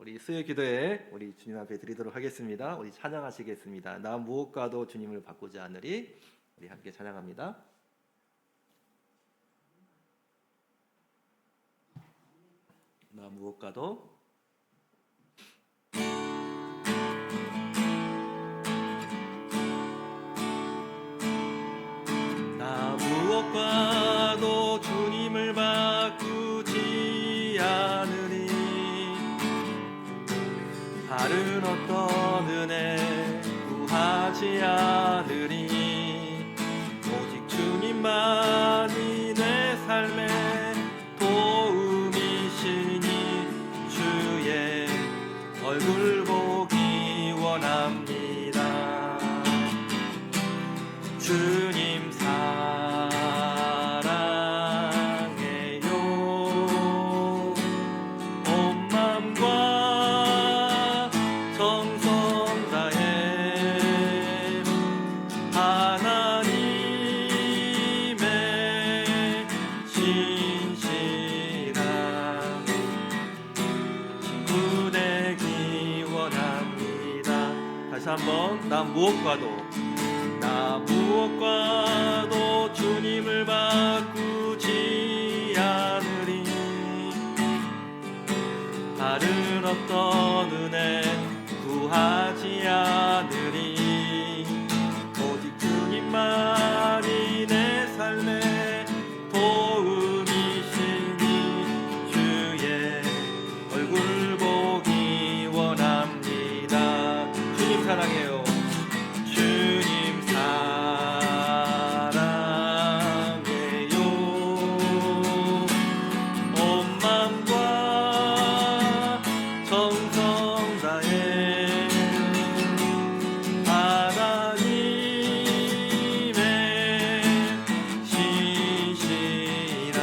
우리 수요 기도에 우리 주님 앞에 드리도록 하겠습니다. 우리 찬양하시겠습니다. 나 무엇과도 주님을 바꾸지 않으리. 우리 함께 찬양합니다. 나 무엇과도 나 무엇과도 주님을 바꾸지 않으리. 다른 어떤 은혜 구하지 않으리. 오직 주님만이 내 삶의 도움이시니 주의 얼굴 보기 원합니다. 주님 사랑해요. 온 맘과 정성 다해 하나님의 신실한 친구 되기 원합니다. 다시 한번 나 무엇과도 주님을 바꾸지 않으리. 다른 어떤 은혜 구하지 않으리. 오직 주님만이 내 삶의 도움이시니 주의 얼굴 보기 원합니다. 주님 사랑해요. 주님 사랑해요. 온 맘과 정성 다해 하나님의 신실한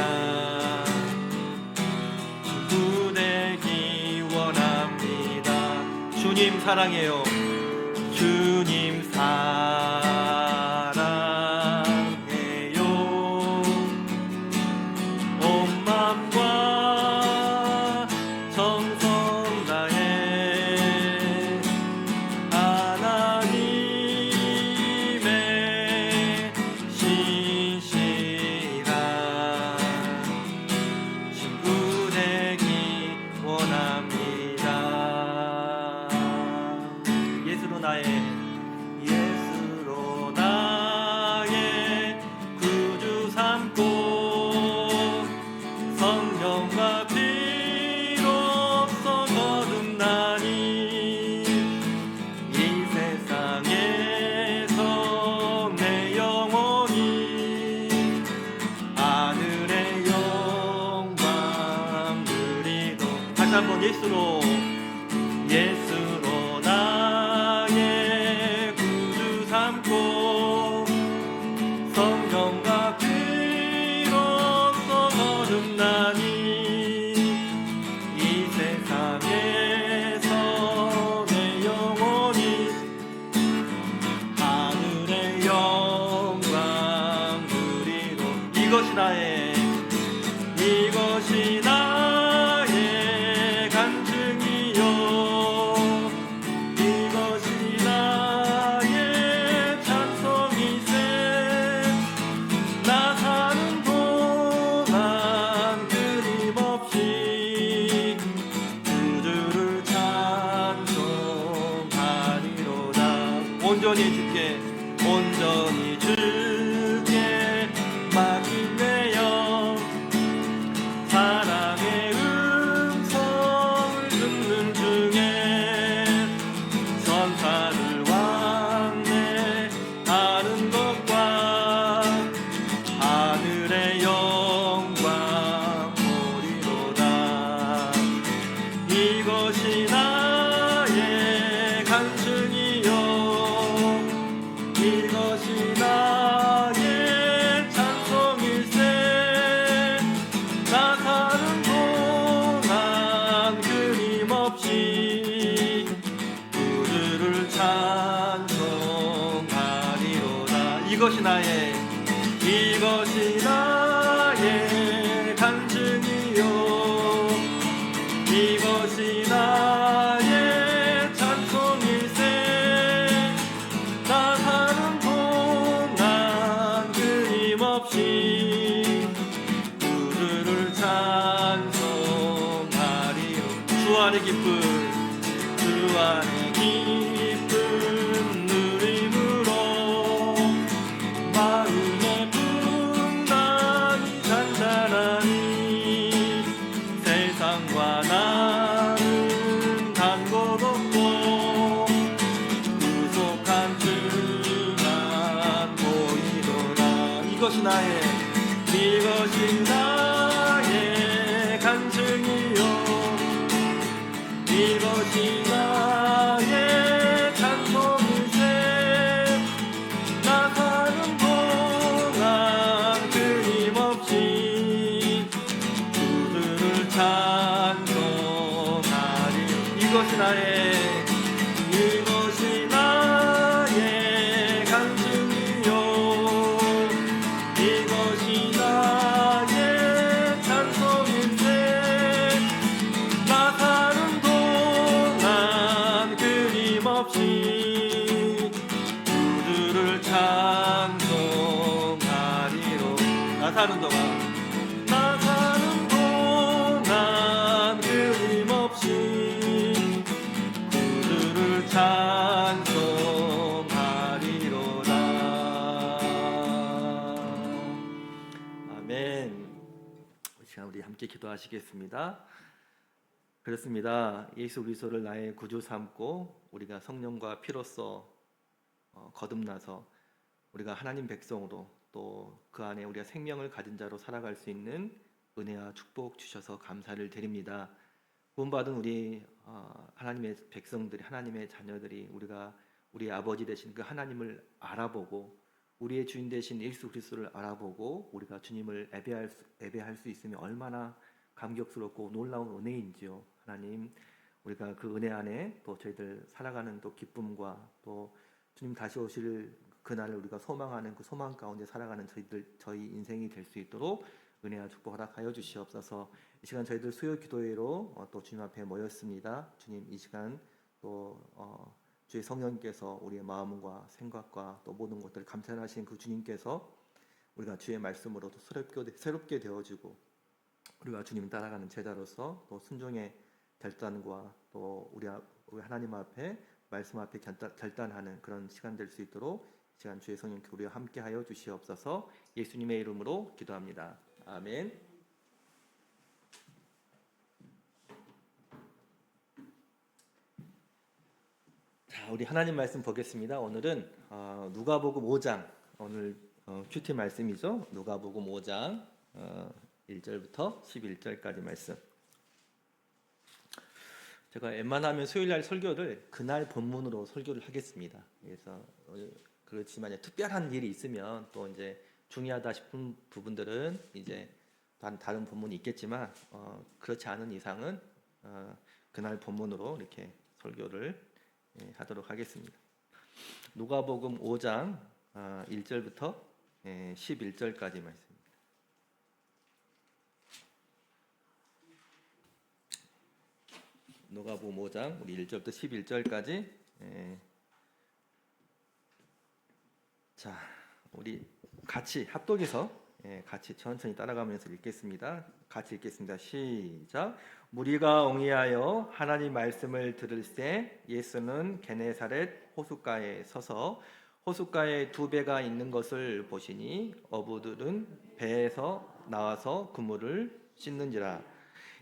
친구 되기 원합니다. 주님 사랑해요. 주님 사랑해요. 온 맘과 정성 다해 하나님의 신실한 친구 되기 원합니다. 예수로 나의 구주 삼고 성령과 피로써 거듭나니 이 세상에서 내 영혼이 하늘의 영광 누리도록. 다시 한번 예수로 나의 구주 삼고 성령과 피로써 거듭나니 이 세상에서 내 영혼이 하늘의 영광 누리도록. 이것이 나의 간증이요. 이것이 나의 찬송이세. 나 사는 동안 끊임없이 구주를 찬송하리로다. 온전히 주께 맡긴 내 영 사랑의 음성을 듣는 중에 선사를 왕래하는 것과 하늘의 영광 보리로다. 이것이 나의 간증이요. 이것이 나의 찬송일세. 나 사는 동안 끊임없이 구주를 찬송하리로다. 이것이 나의 간증이요. 이것이 나 안의 기쁨 주 안의 기쁨 누림으로 마음의 풍랑이 잔잔하니 세상과 나는 간 곳 없고 구속한 주만 보이도다. 이것이 나의 간증이요 이것이 나의 찬송일세. 나 사는 동안 끊임없이 주를 찬송하리. 이것이 나의 간증이요 이것이 나의 찬송일세. 나 사는 동안 끊임없이 주를 찬송하리로. 나 사는 동안 끊임없이 주를 찬송하리로다. 아멘. 이 시간 우리 함께 기도하시겠습니다. 그렇습니다. 예수 그리스도를 나의 구주 삼고 우리가 성령과 피로써 거듭나서 우리가 하나님 백성으로 또 그 안에 우리가 생명을 가진 자로 살아갈 수 있는 은혜와 축복 주셔서 감사를 드립니다. 구원받은 우리 하나님의 백성들이, 하나님의 자녀들이 우리가 우리 아버지 되신 그 하나님을 알아보고 우리의 주인 되신 예수 그리스도를 알아보고 우리가 주님을 예배할 수 있으면 얼마나 감격스럽고 놀라운 은혜인지요. 하나님, 우리가 그 은혜 안에 또 저희들 살아가는 또 기쁨과 또 주님 다시 오실 그날을 우리가 소망하는 그 소망 가운데 살아가는 저희 인생이 될 수 있도록 은혜와 축복 허락하여 주시옵소서. 이 시간 저희들 수요 기도회로 또 주님 앞에 모였습니다. 주님, 이 시간 또 주의 성령께서 우리의 마음과 생각과 또 모든 것들을 감찰하신 그 주님께서 우리가 주의 말씀으로 또 새롭게 되어지고 우리가 주님 따라가는 제자로서 또 순종의 결단과 또 우리 하나님 앞에 말씀 앞에 결단하는 그런 시간 될 수 있도록 시간 주의 성령께 우리와 함께하여 주시옵소서. 예수님의 이름으로 기도합니다. 아멘. 자, 우리 하나님 말씀 보겠습니다. 오늘은 누가복음 5장 오늘 큐티 말씀이죠. 누가복음 5장 1절부터 11절까지 말씀. 제가 웬만하면 수요일날 설교를 그날 본문으로 설교를 하겠습니다. 그래서 그렇지만 특별한 일이 있으면 또 이제 중요하다 싶은 부분들은 이제 다른 본문이 있겠지만 그렇지 않은 이상은 그날 본문으로 이렇게 설교를 하도록 하겠습니다. 누가복음 5장 1절부터 11절까지 말씀입니다. 누가복음 5장 우리 1절부터 11절까지. 자, 우리 같이 합독해서 같이 천천히 따라가면서 읽겠습니다. 같이 읽겠습니다. 시작. 무리가 옹이하여 하나님 말씀을 들을새 예수는 게네사렛 호숫가에 서서 호숫가에 두 배가 있는 것을 보시니 어부들은 배에서 나와서 그물을 씻는지라.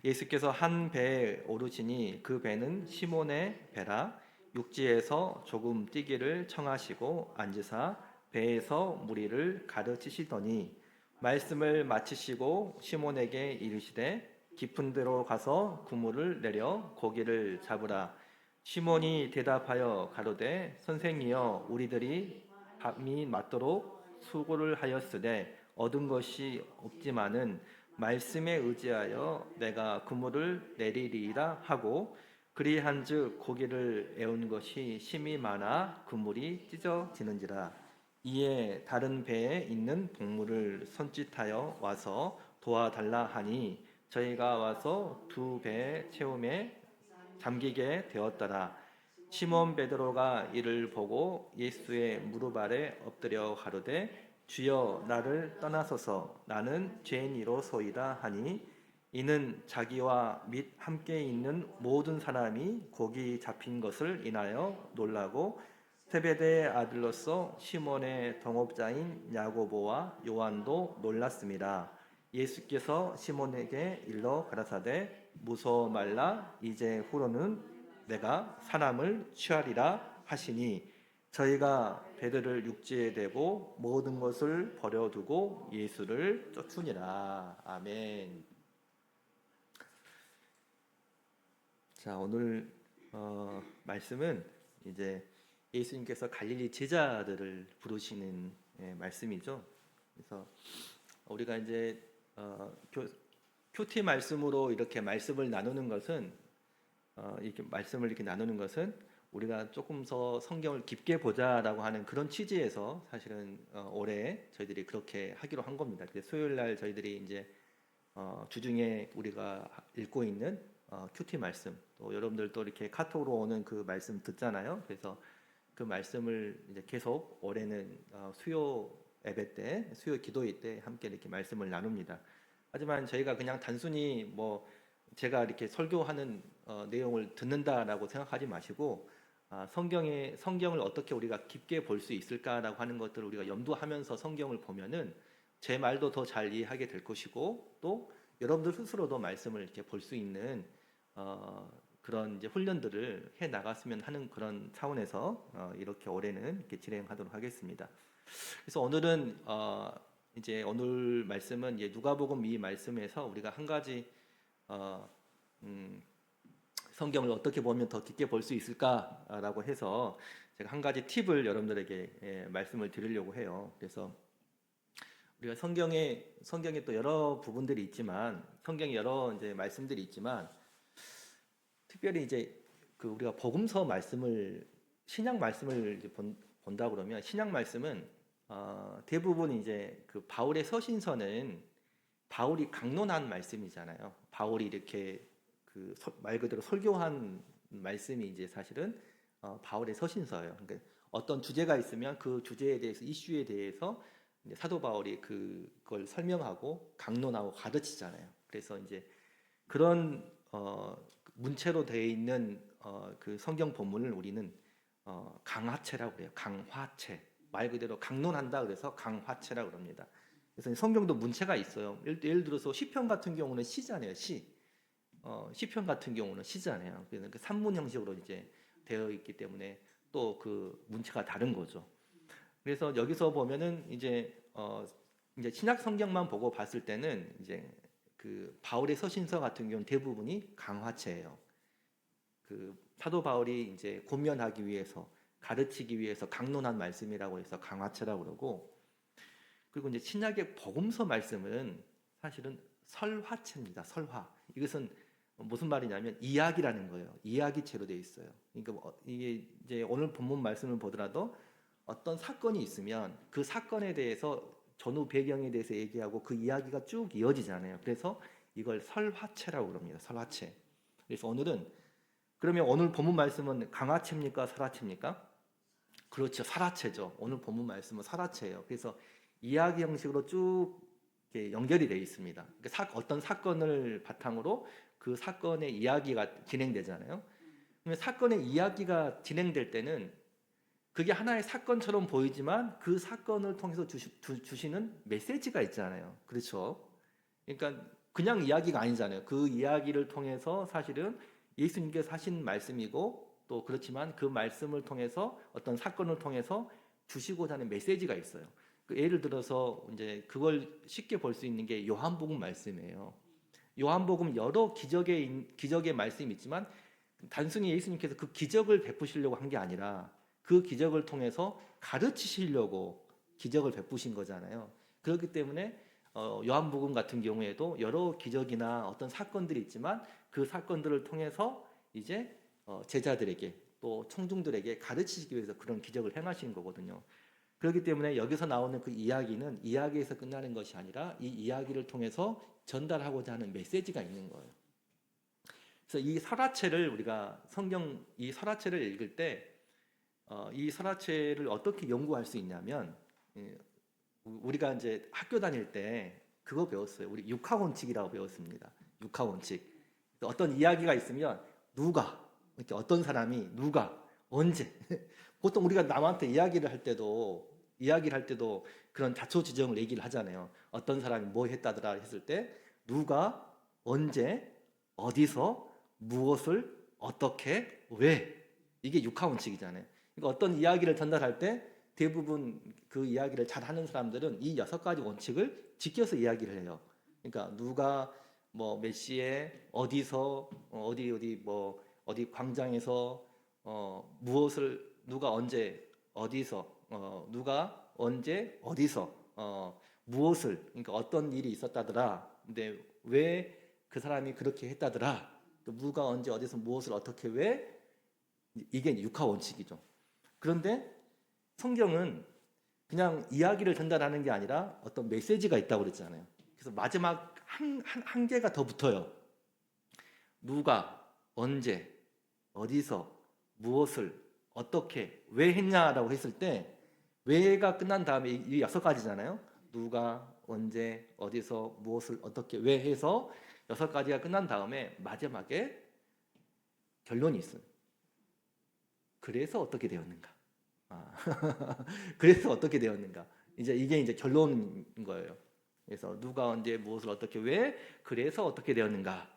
예수께서 한 배에 오르시니 그 배는 시몬의 배라. 육지에서 조금 뛰기를 청하시고 앉으사 배에서 무리를 가르치시더니 말씀을 마치시고 시몬에게 이르시되 깊은 데로 가서 그물을 내려 고기를 잡으라. 시몬이 대답하여 가로되 선생이여 우리들이 밤이 맞도록 수고를 하였으되 얻은 것이 없지만은 말씀에 의지하여 내가 그물을 내리리라 하고 그리한즉 고기를 애운 것이 심이 많아 그물이 찢어지는지라. 이에 다른 배에 있는 동물을 손짓하여 와서 도와달라 하니 저희가 와서 두 배 채움에 잠기게 되었더라. 시몬 베드로가 이를 보고 예수의 무릎 아래 엎드려 가로되 주여 나를 떠나소서 나는 죄인이로소이다 하니 이는 자기와 및 함께 있는 모든 사람이 고기 잡힌 것을 인하여 놀라고 세베대의 아들로서 시몬의 동업자인 야고보와 요한도 놀랐습니다. 예수께서 시몬에게 일러 가라사대 무서워 말라 이제 후로는 내가 사람을 취하리라 하시니 저희가 배들을 육지에 대고 모든 것을 버려두고 예수를 쫓으니라. 아멘. 자, 오늘 말씀은 이제 예수님께서 갈릴리 제자들을 부르시는 말씀이죠. 그래서 우리가 이제 큐티 말씀으로 이렇게 말씀을 나누는 것은 이렇게 말씀을 이렇게 나누는 것은 우리가 조금 더 성경을 깊게 보자라고 하는 그런 취지에서 사실은 올해 저희들이 그렇게 하기로 한 겁니다. 수요일 날 저희들이 이제 주중에 우리가 읽고 있는 큐티 말씀, 또 여러분들 또 이렇게 카톡으로 오는 그 말씀 듣잖아요. 그래서 그 말씀을 이제 계속 올해는 수요 예배 때, 수요 기도회 때 함께 이렇게 말씀을 나눕니다. 하지만 저희가 그냥 단순히 뭐 제가 이렇게 설교하는 내용을 듣는다라고 생각하지 마시고 성경을 어떻게 우리가 깊게 볼 수 있을까라고 하는 것들을 우리가 염두하면서 성경을 보면은 제 말도 더 잘 이해하게 될 것이고 또 여러분들 스스로도 말씀을 이렇게 볼 수 있는 그런 이제 훈련들을 해 나갔으면 하는 그런 차원에서 이렇게 올해는 이렇게 진행하도록 하겠습니다. 그래서 오늘은 이제 오늘 말씀은 이제 누가복음 이 말씀에서 우리가 한 가지 성경을 어떻게 보면 더 깊게 볼 수 있을까라고 해서 제가 한 가지 팁을 여러분들에게 말씀을 드리려고 해요. 그래서 우리가 성경에 또 여러 부분들이 있지만 성경에 여러 이제 말씀들이 있지만 특별히 이제 그 우리가 복음서 말씀을 신약 말씀을 이제 본다 그러면 신약 말씀은 대부분 이제 그 바울의 서신서는 바울이 강론한 말씀이잖아요. 바울이 이렇게 그 말 그대로 설교한 말씀이 이제 사실은 바울의 서신서예요. 그러니까 어떤 주제가 있으면 그 주제에 대해서 이슈에 대해서 사도 바울이 그걸 설명하고 강론하고 가르치잖아요. 그래서 이제 그런 문체로 되어 있는 그 성경 본문을 우리는 강화체라고 그래요. 강화체. 말 그대로 강론한다 그래서 강화체라고 그럽니다. 그래서 성경도 문체가 있어요. 예를 들어서 시편 같은 경우는 시잖아요. 시편 같은 경우는 시잖아요. 그래서 그 산문 형식으로 이제 되어 있기 때문에 또 그 문체가 다른 거죠. 그래서 여기서 보면은 이제 신약 성경만 보고 봤을 때는 이제 그 바울의 서신서 같은 경우는 대부분이 강화체예요. 그 사도 바울이 이제 권면하기 위해서 가르치기 위해서 강론한 말씀이라고 해서 강화체라고 그러고 그리고 이제 신약의 복음서 말씀은 사실은 설화체입니다. 설화. 이것은 무슨 말이냐면 이야기라는 거예요. 이야기체로 되어 있어요. 그러니까 이게 이제 오늘 본문 말씀을 보더라도 어떤 사건이 있으면 그 사건에 대해서 전후 배경에 대해서 얘기하고 그 이야기가 쭉 이어지잖아요. 그래서 이걸 설화체라고 그럽니다. 설화체. 그래서 오늘은 그러면 오늘 본문 말씀은 강화체입니까? 설화체입니까? 그렇죠. 설화체죠. 오늘 본문 말씀은 설화체예요. 그래서 이야기 형식으로 쭉 연결이 되어 있습니다. 그러니까 어떤 사건을 바탕으로 그 사건의 이야기가 진행되잖아요. 그러면 사건의 이야기가 진행될 때는 그게 하나의 사건처럼 보이지만 그 사건을 통해서 주시는 메시지가 있잖아요. 그렇죠? 그러니까 그냥 이야기가 아니잖아요. 그 이야기를 통해서 사실은 예수님께서 하신 말씀이고 또 그렇지만 그 말씀을 통해서 어떤 사건을 통해서 주시고자 하는 메시지가 있어요. 예를 들어서 이제 그걸 쉽게 볼 수 있는 게 요한복음 말씀이에요. 요한복음 여러 기적의 말씀이 있지만 단순히 예수님께서 그 기적을 베푸시려고 한 게 아니라 그 기적을 통해서 가르치시려고 기적을 베푸신 거잖아요. 그렇기 때문에 요한복음 같은 경우에도 여러 기적이나 어떤 사건들이 있지만 그 사건들을 통해서 이제 제자들에게 또 청중들에게 가르치시기 위해서 그런 기적을 행하신 거거든요. 그렇기 때문에 여기서 나오는 그 이야기는 이야기에서 끝나는 것이 아니라 이 이야기를 통해서 전달하고자 하는 메시지가 있는 거예요. 그래서 이 설화체를 우리가 이 설화체를 읽을 때 이 설화체를 어떻게 연구할 수 있냐면 우리가 이제 학교 다닐 때 그거 배웠어요. 우리 육하원칙이라고 배웠습니다. 육하 원칙. 어떤 이야기가 있으면 누가, 이렇게 어떤 사람이 누가 언제 보통 우리가 남한테 이야기를 할 때도 그런 자초지종을 얘기를 하잖아요. 어떤 사람이 뭐 했다더라 했을 때 누가 언제 어디서 무엇을 어떻게 왜 이게 육하 원칙이잖아요. 그러니까 어떤 이야기를 전달할 때 대부분 그 이야기를 잘하는 사람들은 이 6가지 원칙을 지켜서 이야기를 해요. 그러니까 누가 뭐 몇 시에 어디서 어디 광장에서 무엇을 누가 언제 어디서 누가 언제 어디서 무엇을 그러니까 어떤 일이 있었다더라. 근데 왜 그 사람이 그렇게 했다더라. 또 누가 언제 어디서 무엇을 어떻게 왜 이게 육하 원칙이죠. 그런데 성경은 그냥 이야기를 전달하는 게 아니라 어떤 메시지가 있다고 그랬잖아요. 그래서 마지막 한 개가 더 붙어요. 누가 언제 어디서 무엇을 어떻게 왜 했냐라고 했을 때 왜가 끝난 다음에 이 6가지잖아요. 누가 언제 어디서 무엇을 어떻게 왜 해서 6가지가 끝난 다음에 마지막에 결론이 있어요. 그래서 어떻게 되었는가? 그래서 어떻게 되었는가? 이게 이제 결론인 거예요. 그래서 누가 언제 무엇을 어떻게 왜 그래서 어떻게 되었는가?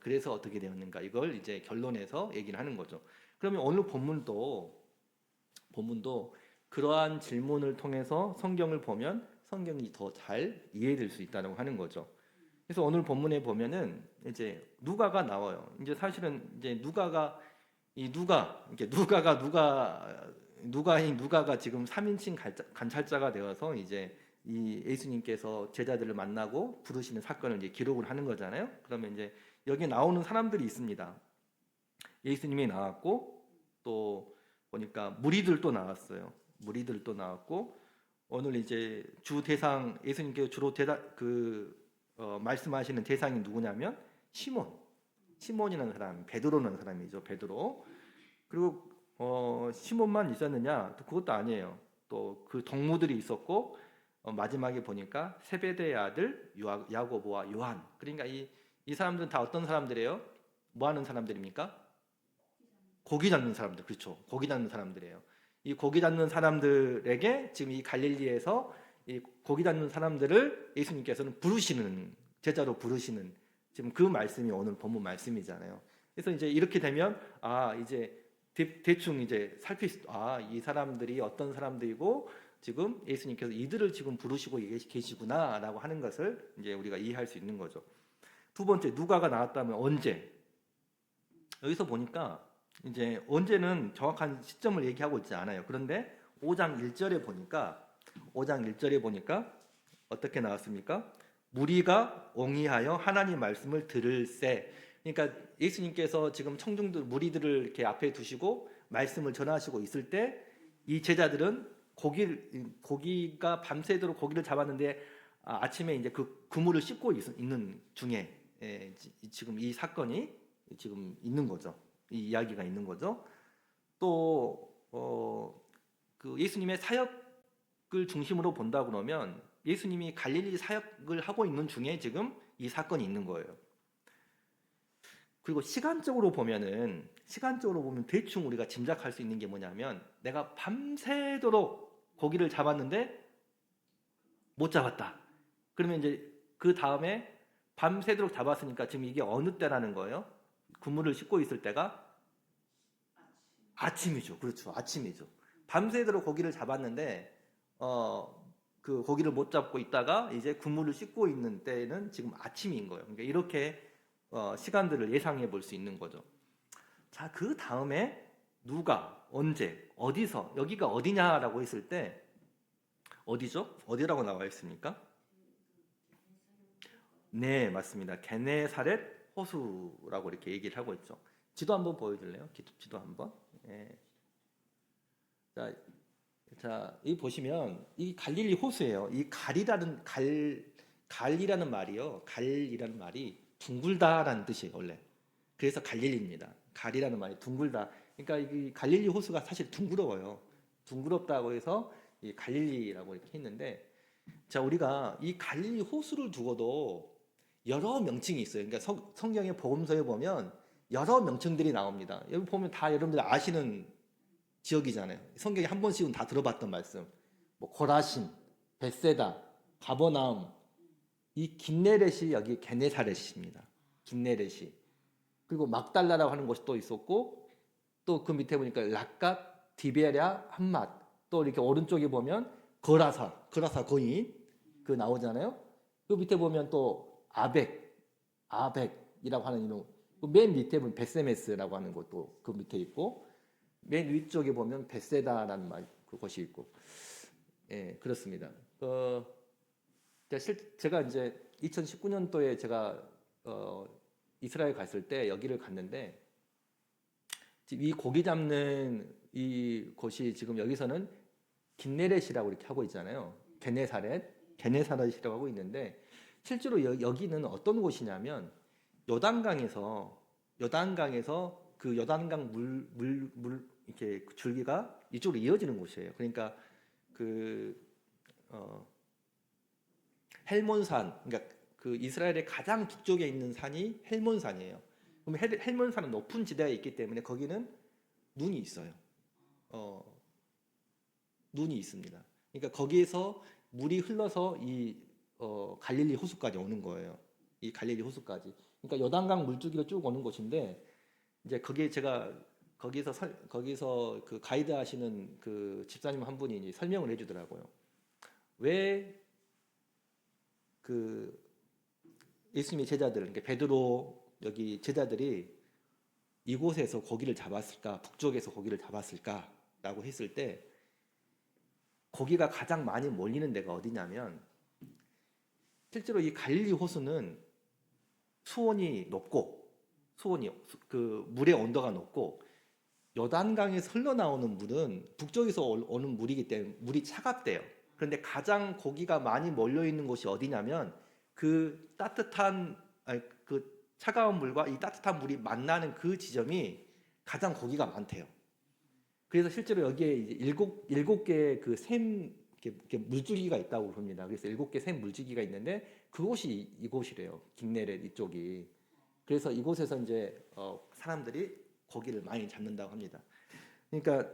그래서 어떻게 되었는가? 이걸 이제 결론에서 얘기를 하는 거죠. 그러면 오늘 본문도 그러한 질문을 통해서 성경을 보면 성경이 더 잘 이해될 수 있다고 하는 거죠. 그래서 오늘 본문에 보면은 이제 누가가 나와요. 이제 사실은 이제 누가가 지금 3인칭 관찰자가 되어서 이제 이 예수님께서 제자들을 만나고 부르시는 사건을 이제 기록을 하는 거잖아요. 그러면 이제 여기 나오는 사람들이 있습니다. 예수님이 나왔고 또 보니까 무리들도 나왔어요. 무리들도 나왔고 오늘 이제 주 대상 예수님께서 주로 말씀하시는 대상이 누구냐면 시몬이라는 사람, 베드로라는 사람이죠. 베드로. 그리고 시몬만 있었느냐? 또 그것도 아니에요. 또 그 동무들이 있었고 마지막에 보니까 세베대의 아들 야고보와 요한. 그러니까 이 사람들은 다 어떤 사람들이에요? 뭐 하는 사람들입니까? 고기 잡는 사람들. 그렇죠. 고기 잡는 사람들이에요. 이 고기 잡는 사람들에게 지금 이 갈릴리에서 이 고기 잡는 사람들을 예수님께서는 제자로 부르시는 지금 그 말씀이 오늘 본문 말씀이잖아요. 그래서 이제 이렇게 되면 이제 대충 이제 이 사람들이 어떤 사람들이고 지금 예수님께서 이들을 지금 부르시고 계시구나라고 하는 것을 이제 우리가 이해할 수 있는 거죠. 두 번째, 누가가 나왔다면 언제? 여기서 보니까 이제 언제는 정확한 시점을 얘기하고 있지 않아요. 그런데 5장 1절에 보니까 어떻게 나왔습니까? 무리가 옹이하여 하나님 말씀을 들을새. 그러니까 예수님께서 지금 무리들을 이렇게 앞에 두시고 말씀을 전하시고 있을 때 이 제자들은 고기가 밤새도록 고기를 잡았는데 아침에 이제 그 그물을 씻고 있는 중에 지금 이 사건이 지금 있는 거죠. 이 이야기가 있는 거죠. 또 그 예수님의 사역을 중심으로 본다 그러면 예수님이 갈릴리 사역을 하고 있는 중에 지금 이 사건이 있는 거예요. 그리고 시간적으로 보면 대충 우리가 짐작할 수 있는 게 뭐냐면 내가 밤새도록 고기를 잡았는데 못 잡았다. 그러면 이제 그 다음에 밤새도록 잡았으니까 지금 이게 어느 때라는 거예요? 그물을 씻고 있을 때가 아침이죠. 그렇죠. 아침이죠. 밤새도록 고기를 잡았는데 그 고기를 못 잡고 있다가 이제 그물을 씻고 있는 때는 지금 아침인 거예요. 그러니까 이렇게 시간들을 예상해 볼 수 있는 거죠. 자, 그 다음에 누가, 언제, 어디서, 여기가 어디냐라고 했을 때 어디죠? 어디라고 나와 있습니까? 네, 맞습니다. 게네사렛 호수라고 이렇게 얘기를 하고 있죠. 지도 한번 보여줄래요? 지도 한번. 예. 자, 이 보시면 이 갈릴리 호수예요. 이 갈이라는 말이요. 갈이라는 말이 둥글다라는 뜻이에요, 원래. 그래서 갈릴리입니다. 갈이라는 말이 둥글다. 그러니까 이 갈릴리 호수가 사실 둥그러워요. 둥그럽다고 해서 이 갈릴리라고 이렇게 했는데, 자, 우리가 이 갈릴리 호수를 두고도 여러 명칭이 있어요. 그러니까 성경의 복음서에 보면 여러 명칭들이 나옵니다. 여기 보면 다 여러분들 아시는 지역이잖아요. 성경에 한 번씩은 다 들어봤던 말씀. 뭐 고라신, 벳세다, 가버나움, 이 긴네렛이 여기 게네사렛입니다. 긴네렛이. 그리고 막달라라고 하는 곳이 또 있었고, 또 그 밑에 보니까 락갓, 디베랴, 함맛, 또 이렇게 오른쪽에 보면 거라사 거인 그 나오잖아요. 그 밑에 보면 또 아벡이라고 하는 이름. 맨 밑에 보면 베세메스라고 하는 것도 그 밑에 있고, 맨 위쪽에 보면 베세다라는 그것이 있고, 예, 그렇습니다. 제가 이제 2019년도에 제가 이스라엘 갔을 때 여기를 갔는데, 이 고기 잡는 이 곳이 지금 여기서는 긴네렛이라고 이렇게 하고 있잖아요. 게네사렛이라고 하고 있는데, 실제로 여기는 어떤 곳이냐면 요단강에서 그 요단강 물 이렇게 줄기가 이쪽으로 이어지는 곳이에요. 그러니까 그 헬몬산, 그러니까 그 이스라엘의 가장 북쪽에 있는 산이 헬몬산이에요. 그럼 헬몬산은 높은 지대에 있기 때문에 거기는 눈이 있어요. 눈이 있습니다. 그러니까 거기에서 물이 흘러서 이 갈릴리 호수까지 오는 거예요. 이 갈릴리 호수까지. 그러니까 요단강 물줄기로 쭉 오는 곳인데, 이제 거기에 제가 거기서 그 가이드 하시는 그 집사님 한 분이 이제 설명을 해주더라고요. 왜 그 예수님의 제자들, 그러니까 베드로 여기 제자들이 이곳에서 고기를 잡았을까, 북쪽에서 고기를 잡았을까라고 했을 때, 고기가 가장 많이 몰리는 데가 어디냐면, 실제로 이 갈릴리 호수는 수온이 높고, 그 물의 온도가 높고, 요단강에서 흘러나오는 물은 북쪽에서 오는 물이기 때문에 물이 차갑대요. 그런데 가장 고기가 많이 몰려 있는 곳이 어디냐면, 그 차가운 물과 이 따뜻한 물이 만나는 그 지점이 가장 고기가 많대요. 그래서 실제로 여기에 이제 일곱 개의 그 샘 이렇게 물줄기가 있다고 봅니다. 그래서 7개 샘 물줄기가 있는데 그곳이 이곳이래요. 긴네렛 이쪽이. 그래서 이곳에서 이제 사람들이 고기를 많이 잡는다고 합니다. 그러니까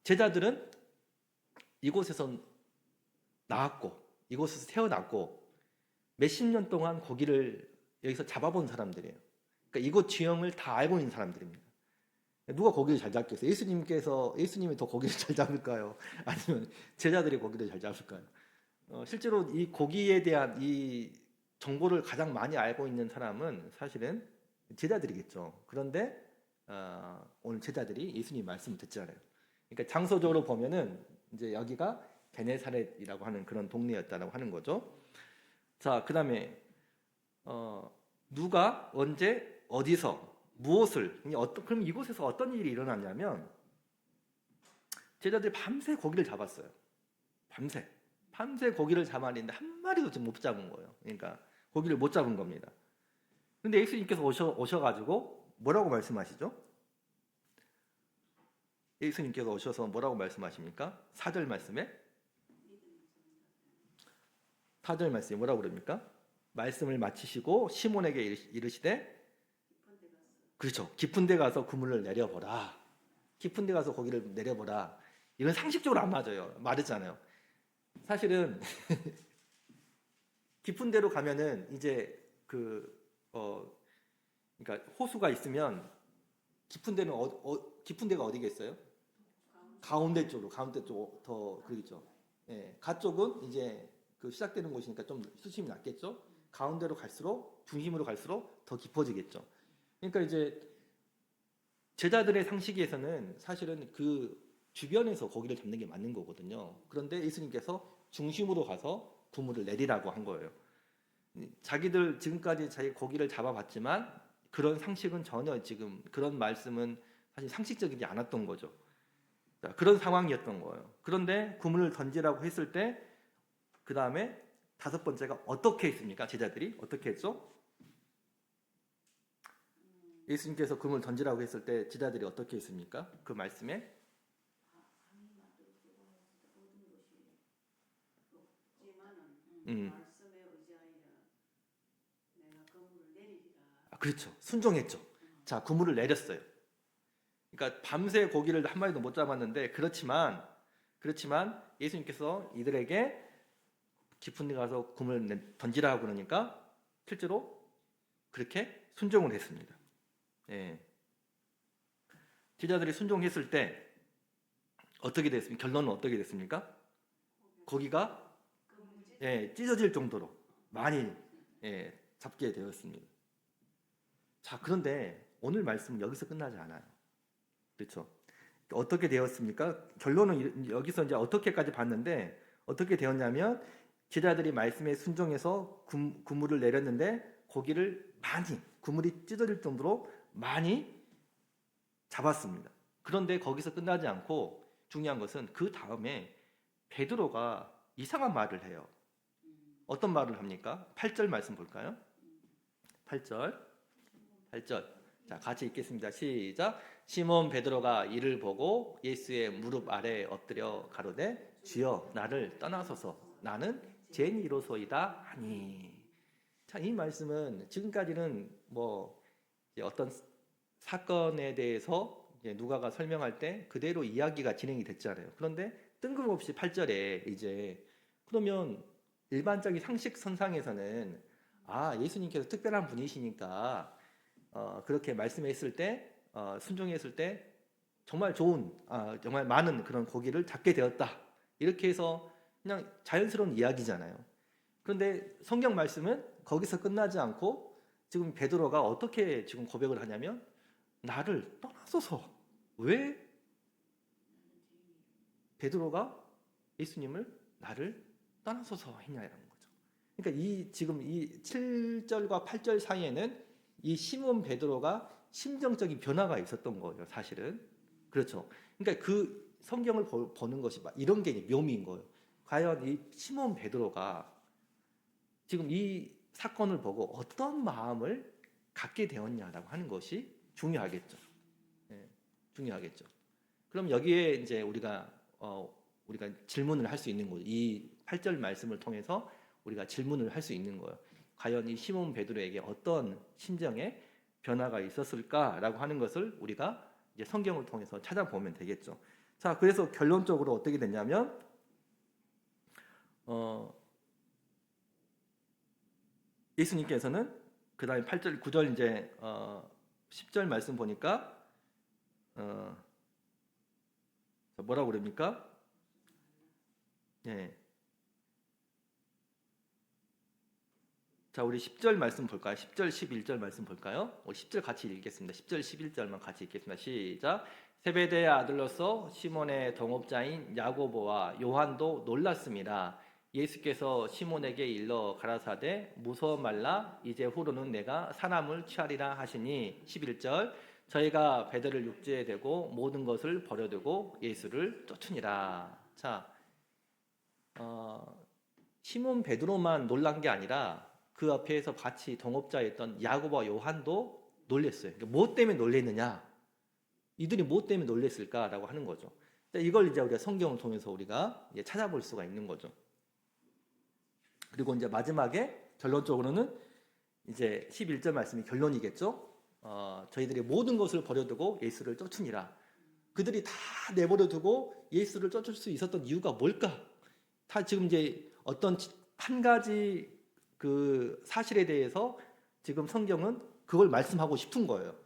제자들은 이곳에서 나왔고 이곳에서 태어났고 몇십 년 동안 고기를 여기서 잡아본 사람들이에요. 그러니까 이곳 지형을 다 알고 있는 사람들입니다. 누가 고기를 잘 잡겠어요? 예수님이 더 고기를 잘 잡을까요? 아니면 제자들이 고기를 잘 잡을까요? 실제로 이 고기에 대한 이 정보를 가장 많이 알고 있는 사람은 사실은 제자들이겠죠. 그런데 오늘 제자들이 예수님 말씀을 듣잖아요. 그러니까 장소적으로 보면은 이제 여기가 게네사렛이라고 하는 그런 동네였다라고 하는 거죠. 자, 그다음에 누가 언제 어디서 무엇을 그럼 이곳에서 어떤 일이 일어났냐면 제자들이 밤새 고기를 잡았어요. 밤새 고기를 잡았는데 한 마리도 지금 못 잡은 거예요. 그러니까 고기를 못 잡은 겁니다. 근데 예수님께서 오셔가지고 뭐라고 말씀하시죠? 예수님께서 오셔서 뭐라고 말씀하십니까? 4절 말씀에 뭐라고 그럽니까? 말씀을 마치시고 시몬에게 이르시되, 그렇죠. 깊은 데 가서 그물을 내려보라. 깊은 데 가서 고기를 내려보라. 이건 상식적으로 안 맞아요. 맞았잖아요. 사실은 깊은 데로 가면은 이제 그러니까 호수가 있으면 깊은 데가 어디겠어요? 가운데 쪽 더 그러겠죠. 예, 가쪽은 이제 그 시작되는 곳이니까 좀 수심이 낮겠죠. 가운데로 갈수록 중심으로 갈수록 더 깊어지겠죠. 그러니까 이제 제자들의 상식에서는 사실은 그 주변에서 고기를 잡는 게 맞는 거거든요. 그런데 예수님께서 중심으로 가서 그물을 내리라고 한 거예요. 자기들 지금까지 자기 고기를 잡아봤지만 그런 상식은 전혀 지금 그런 말씀은 사실 상식적이지 않았던 거죠. 그런 상황이었던 거예요. 그런데 그물을 던지라고 했을 때 그 다음에 5번째가 어떻게 했습니까? 제자들이 어떻게 했죠? 예수님께서 그물 던지라고 했을 때 제자들이 어떻게 했습니까? 그 말씀에 그렇죠. 순종했죠. 자, 그물을 내렸어요. 그러니까 밤새 고기를 한 마리도 못 잡았는데 그렇지만 예수님께서 이들에게 깊은 데 가서 그물을 던지라고 그러니까 실제로 그렇게 순종을 했습니다. 예. 제자들이 순종했을 때 어떻게 됐습니까? 결론은 어떻게 됐습니까? 고기가 찢어질 정도로 많이 잡게 되었습니다. 자, 그런데 오늘 말씀은 여기서 끝나지 않아요. 그렇죠? 어떻게 되었습니까? 결론은 여기서 이제 어떻게까지 봤는데 어떻게 되었냐면 제자들이 말씀에 순종해서 그물을 내렸는데 고기를 많이 그물이 찢어질 정도로 많이 잡았습니다. 그런데 거기서 끝나지 않고 중요한 것은 그 다음에 베드로가 이상한 말을 해요. 어떤 말을 합니까? 8절 말씀 볼까요? 8절. 자, 같이 읽겠습니다. 시작. 시몬 베드로가 이를 보고 예수의 무릎 아래에 엎드려 가로되 주여 나를 떠나소서 나는 죄인이로소이다 하니. 자, 이 말씀은 지금까지는 뭐 어떤 사건에 대해서 누가가 설명할 때 그대로 이야기가 진행이 됐잖아요. 그런데 뜬금없이 8절에 이제 그러면 일반적인 상식선상에서는 예수님께서 특별한 분이시니까 그렇게 말씀했을 때 순종했을 때 정말 좋은 정말 많은 그런 고기를 잡게 되었다. 이렇게 해서 그냥 자연스러운 이야기잖아요. 그런데 성경 말씀은 거기서 끝나지 않고 지금 베드로가 어떻게 지금 고백을 하냐면 나를 떠나소서. 왜 베드로가 예수님을 나를 떠나소서 했냐라는 거죠. 그러니까 지금 이 7절과 8절 사이에는 이 시몬 베드로가 심정적인 변화가 있었던 거예요, 사실은. 그렇죠. 그러니까 그 성경을 보는 것이 이런 게 묘미인 거예요. 과연 이 시몬 베드로가 지금 이 사건을 보고 어떤 마음을 갖게 되었냐라고 하는 것이 중요하겠죠. 중요하겠죠. 그럼 여기에 이제 우리가 질문을 할 수 있는 거죠. 이 8절 말씀을 통해서 우리가 질문을 할 수 있는 거예요. 과연 이 시몬 베드로에게 어떤 심정의 변화가 있었을까라고 하는 것을 우리가 이제 성경을 통해서 찾아보면 되겠죠. 자, 그래서 결론적으로 어떻게 됐냐면 예수님께서는 그다음에 8절, 9절 이제 10절 말씀 보니까 뭐라고 그럽니까? 자, 우리 10절 말씀 볼까요? 10절, 11절 말씀 볼까요? 우리 10절 같이 읽겠습니다. 10절, 11절만 같이 읽겠습니다. 시작. 세베대의 아들로서 시몬의 동업자인 야고보와 요한도 놀랐습니다. 예수께서 시몬에게 일러 가라사대 무서워 말라 이제 후로는 내가 사람을 취하리라 하시니 11절 저희가 베드로를 육지에 대고 모든 것을 버려두고 예수를 쫓으니라. 자, 시몬 베드로만 놀란 게 아니라 그 앞에서 같이 동업자였던 야고보와 요한도 놀랬어요. 그러니까 뭐 때문에 놀랬느냐? 이들이 뭐 때문에 놀랬을까라고 하는 거죠. 이걸 이제 우리가 성경을 통해서 우리가 이제 찾아볼 수가 있는 거죠. 그리고 이제 마지막에 결론적으로는 이제 11절 말씀이 결론이겠죠. 저희들이 모든 것을 버려두고 예수를 쫓으니라. 그들이 다 내버려두고 예수를 쫓을 수 있었던 이유가 뭘까? 다 지금 이제 어떤 한 가지 그 사실에 대해서 지금 성경은 그걸 말씀하고 싶은 거예요.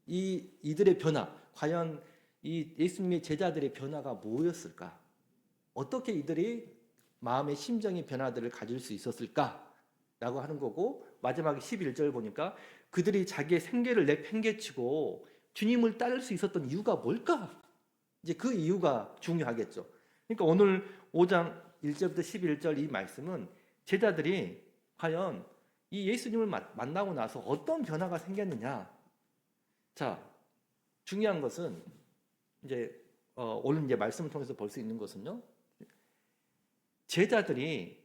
이들의 변화, 과연 이 예수님의 제자들의 변화가 뭐였을까? 어떻게 이들이 마음의 심정의 변화들을 가질 수 있었을까라고 하는 거고 마지막에 11절 보니까 그들이 자기의 생계를 내팽개치고 주님을 따를 수 있었던 이유가 뭘까? 이제 그 이유가 중요하겠죠. 그러니까 오늘 5장 1절부터 11절 이 말씀은 제자들이 과연 이 예수님을 만나고 나서 어떤 변화가 생겼느냐. 자, 중요한 것은 이제 오늘 이제 말씀을 통해서 볼 수 있는 것은요. 제자들이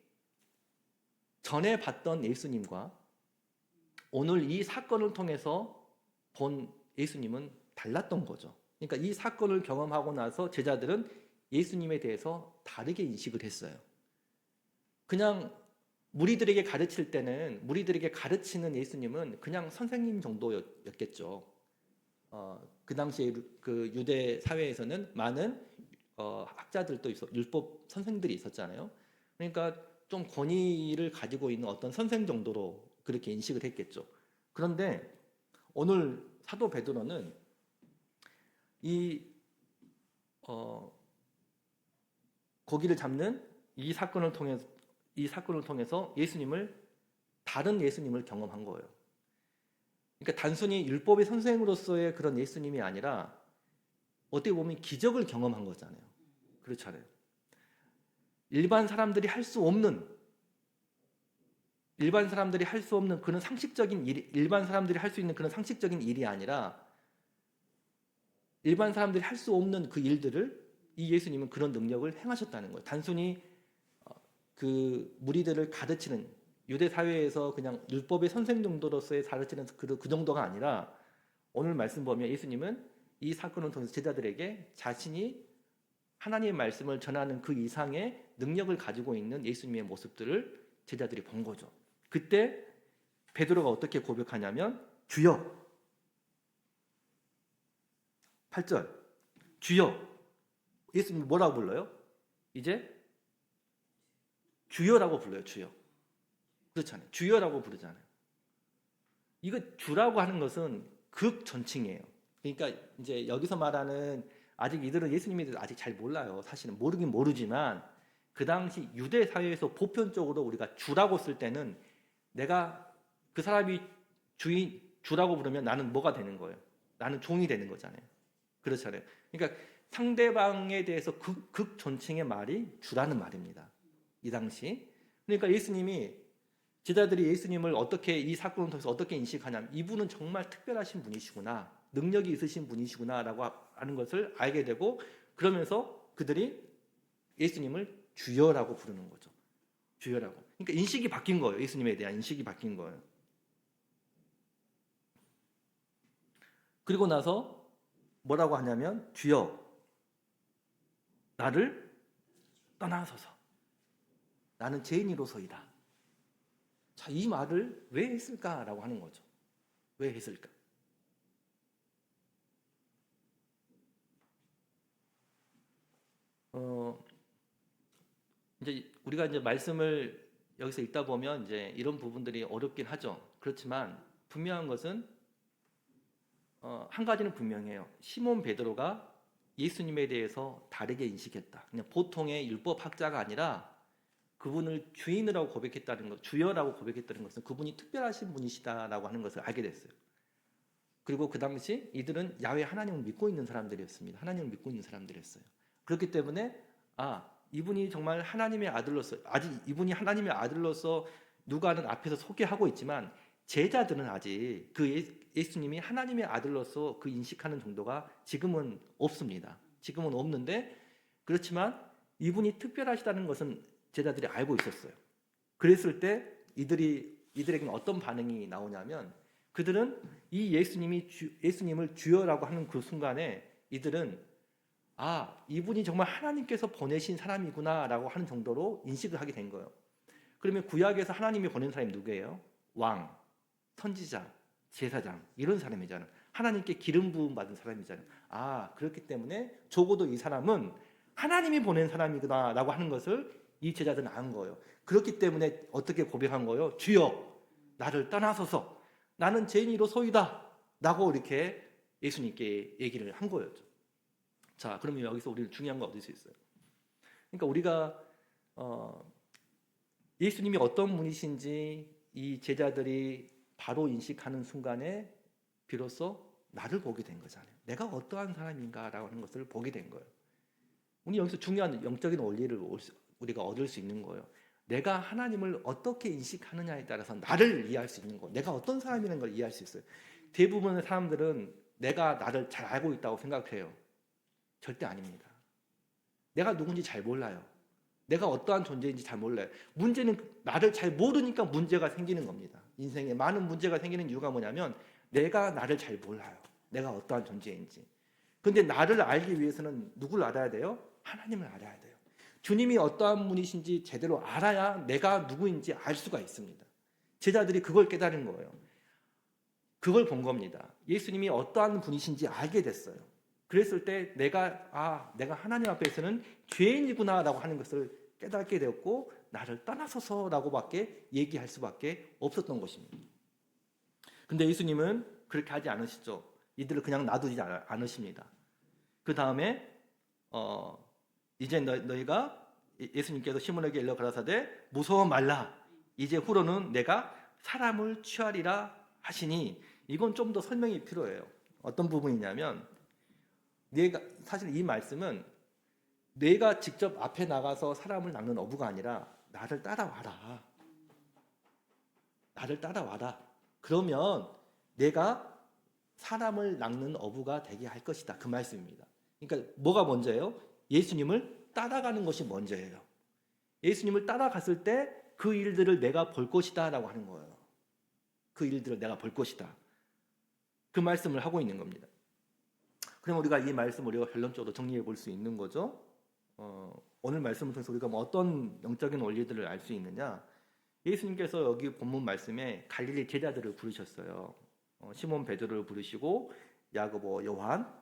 전에 봤던 예수님과 오늘 이 사건을 통해서 본 예수님은 달랐던 거죠. 그러니까 이 사건을 경험하고 나서 제자들은 예수님에 대해서 다르게 인식을 했어요. 그냥 무리들에게 가르칠 때는 무리들에게 가르치는 예수님은 그냥 선생님 정도였겠죠. 그 당시에 그 유대 사회에서는 많은 학자들도 율법 선생들이 있었잖아요. 그러니까 좀 권위를 가지고 있는 어떤 선생 정도로 그렇게 인식을 했겠죠. 그런데 오늘 사도 베드로는 이 고기를 잡는 이 사건을 통해서 다른 예수님을 경험한 거예요. 그러니까 단순히 율법의 선생으로서의 그런 예수님이 아니라 어떻게 보면 기적을 경험한 거잖아요. 그렇잖아요. 일반 사람들이 할 수 없는 그런 상식적인 일, 일반 사람들이 할 수 있는 그런 상식적인 일이 아니라 일반 사람들이 할 수 없는 그 일들을 이 예수님은 그런 능력을 행하셨다는 거예요. 단순히 그 무리들을 가르치는 유대 사회에서 그냥 율법의 선생 정도로서의 가르치는 그 정도가 아니라 오늘 말씀 보면 예수님은 이 사건을 통해서 제자들에게 자신이 하나님의 말씀을 전하는 그 이상의 능력을 가지고 있는 예수님의 모습들을 제자들이 본 거죠. 그때 베드로가 어떻게 고백하냐면 주여 8절 주여 예수님 뭐라고 불러요? 이제 주여라고 불러요. 주여. 그렇잖아요. 주여라고 부르잖아요. 이거 주라고 하는 것은 극존칭이에요. 그러니까 이제 여기서 말하는 아직 이들은 예수님에 대해서 아직 잘 몰라요. 사실은 모르긴 모르지만 그 당시 유대 사회에서 보편적으로 우리가 주라고 쓸 때는 내가 그 사람이 주라고 부르면 나는 뭐가 되는 거예요? 나는 종이 되는 거잖아요. 그렇잖아요. 그러니까 상대방에 대해서 극존칭의 말이 주라는 말입니다. 이 당시. 그러니까 제자들이 예수님을 어떻게 이 사건을 통해서 어떻게 인식하냐면 이분은 정말 특별하신 분이시구나. 능력이 있으신 분이시구나라고 하는 것을 알게 되고 그러면서 그들이 예수님을 주여라고 부르는 거죠. 주여라고. 그러니까 인식이 바뀐 거예요. 예수님에 대한 인식이 바뀐 거예요. 그리고 나서 뭐라고 하냐면 주여 나를 떠나소서. 나는 죄인이로소이다. 자, 이 말을 왜 했을까라고 하는 거죠. 왜 했을까? 이제 우리가 이제 말씀을 여기서 읽다 보면 이제 이런 부분들이 어렵긴 하죠. 그렇지만 분명한 것은 한 가지는 분명해요. 시몬 베드로가 예수님에 대해서 다르게 인식했다. 그냥 보통의 율법 학자가 아니라 그분을 주인이라고 고백했다는 것, 주여라고 고백했다는 것은 그분이 특별하신 분이시다라고 하는 것을 알게 됐어요. 그리고 그 당시 이들은 야훼 하나님을 믿고 있는 사람들이었습니다. 하나님을 믿고 있는 사람들이었어요. 그렇기 때문에 이분이 정말 하나님의 아들로서 이분이 하나님의 아들로서 누가는 앞에서 소개하고 있지만 제자들은 아직 그 예수님이 하나님의 아들로서 그 인식하는 정도가 지금은 없습니다. 지금은 없는데 그렇지만 이분이 특별하시다는 것은 제자들이 알고 있었어요. 그랬을 때 이들에게는 어떤 반응이 나오냐면 그들은 이 예수님을 주여라고 하는 그 순간에 이들은 이분이 정말 하나님께서 보내신 사람이구나라고 하는 정도로 인식을 하게 된 거예요. 그러면 구약에서 하나님이 보낸 사람이 누구예요? 왕, 선지자, 제사장 이런 사람이잖아요. 하나님께 기름 부음 받은 사람이잖아요. 그렇기 때문에 적어도 이 사람은 하나님이 보낸 사람이구나라고 하는 것을 이 제자들은 안 거예요. 그렇기 때문에 어떻게 고백한 거예요? 주여 나를 떠나소서 나는 죄인이로소이다 라고 이렇게 예수님께 얘기를 한 거예요. 자, 그러면 여기서 우리는 중요한 거 얻을 수 있어요. 그러니까 우리가 예수님이 어떤 분이신지 이 제자들이 바로 인식하는 순간에 비로소 나를 보게 된 거잖아요. 내가 어떠한 사람인가라고 하는 것을 보게 된 거예요. 우리 여기서 중요한 영적인 원리를 우리가 얻을 수 있는 거예요. 내가 하나님을 어떻게 인식하느냐에 따라서 나를 이해할 수 있는 거, 내가 어떤 사람이라는 걸 이해할 수 있어요. 대부분의 사람들은 내가 나를 잘 알고 있다고 생각해요. 절대 아닙니다. 내가 누군지 잘 몰라요. 내가 어떠한 존재인지 잘 몰라요. 문제는 나를 잘 모르니까 문제가 생기는 겁니다. 인생에 많은 문제가 생기는 이유가 뭐냐면 내가 나를 잘 몰라요. 내가 어떠한 존재인지. 근데 나를 알기 위해서는 누굴 알아야 돼요? 하나님을 알아야 돼요. 주님이 어떠한 분이신지 제대로 알아야 내가 누구인지 알 수가 있습니다. 제자들이 그걸 깨달은 거예요. 그걸 본 겁니다. 예수님이 어떠한 분이신지 알게 됐어요. 그랬을 때 내가 하나님 앞에서는 죄인이구나라고 하는 것을 깨닫게 되었고 나를 떠나소서라고밖에 얘기할 수밖에 없었던 것입니다. 근데 예수님은 그렇게 하지 않으시죠. 이들을 그냥 놔두지 않으십니다. 그 다음에 이제 너희가 예수님께서 시몬에게 일러 가라사대 무서워 말라. 이제 후로는 내가 사람을 취하리라 하시니 이건 좀 더 설명이 필요해요. 어떤 부분이냐면 사실 이 말씀은 내가 직접 앞에 나가서 사람을 낚는 어부가 아니라 나를 따라와라. 나를 따라와라. 그러면 내가 사람을 낚는 어부가 되게 할 것이다. 그 말씀입니다. 그러니까 뭐가 먼저예요? 예수님을 따라가는 것이 먼저예요. 예수님을 따라갔을 때 그 일들을 내가 볼 것이다 라고 하는 거예요. 그 일들을 내가 볼 것이다. 그 말씀을 하고 있는 겁니다. 그럼 우리가 이 말씀을 우리가 결론적으로 정리해 볼 수 있는 거죠. 오늘 말씀을 통해서 우리가 어떤 영적인 원리들을 알 수 있느냐. 예수님께서 여기 본문 말씀에 갈릴리 제자들을 부르셨어요. 시몬 베드로를 부르시고 야고보, 요한,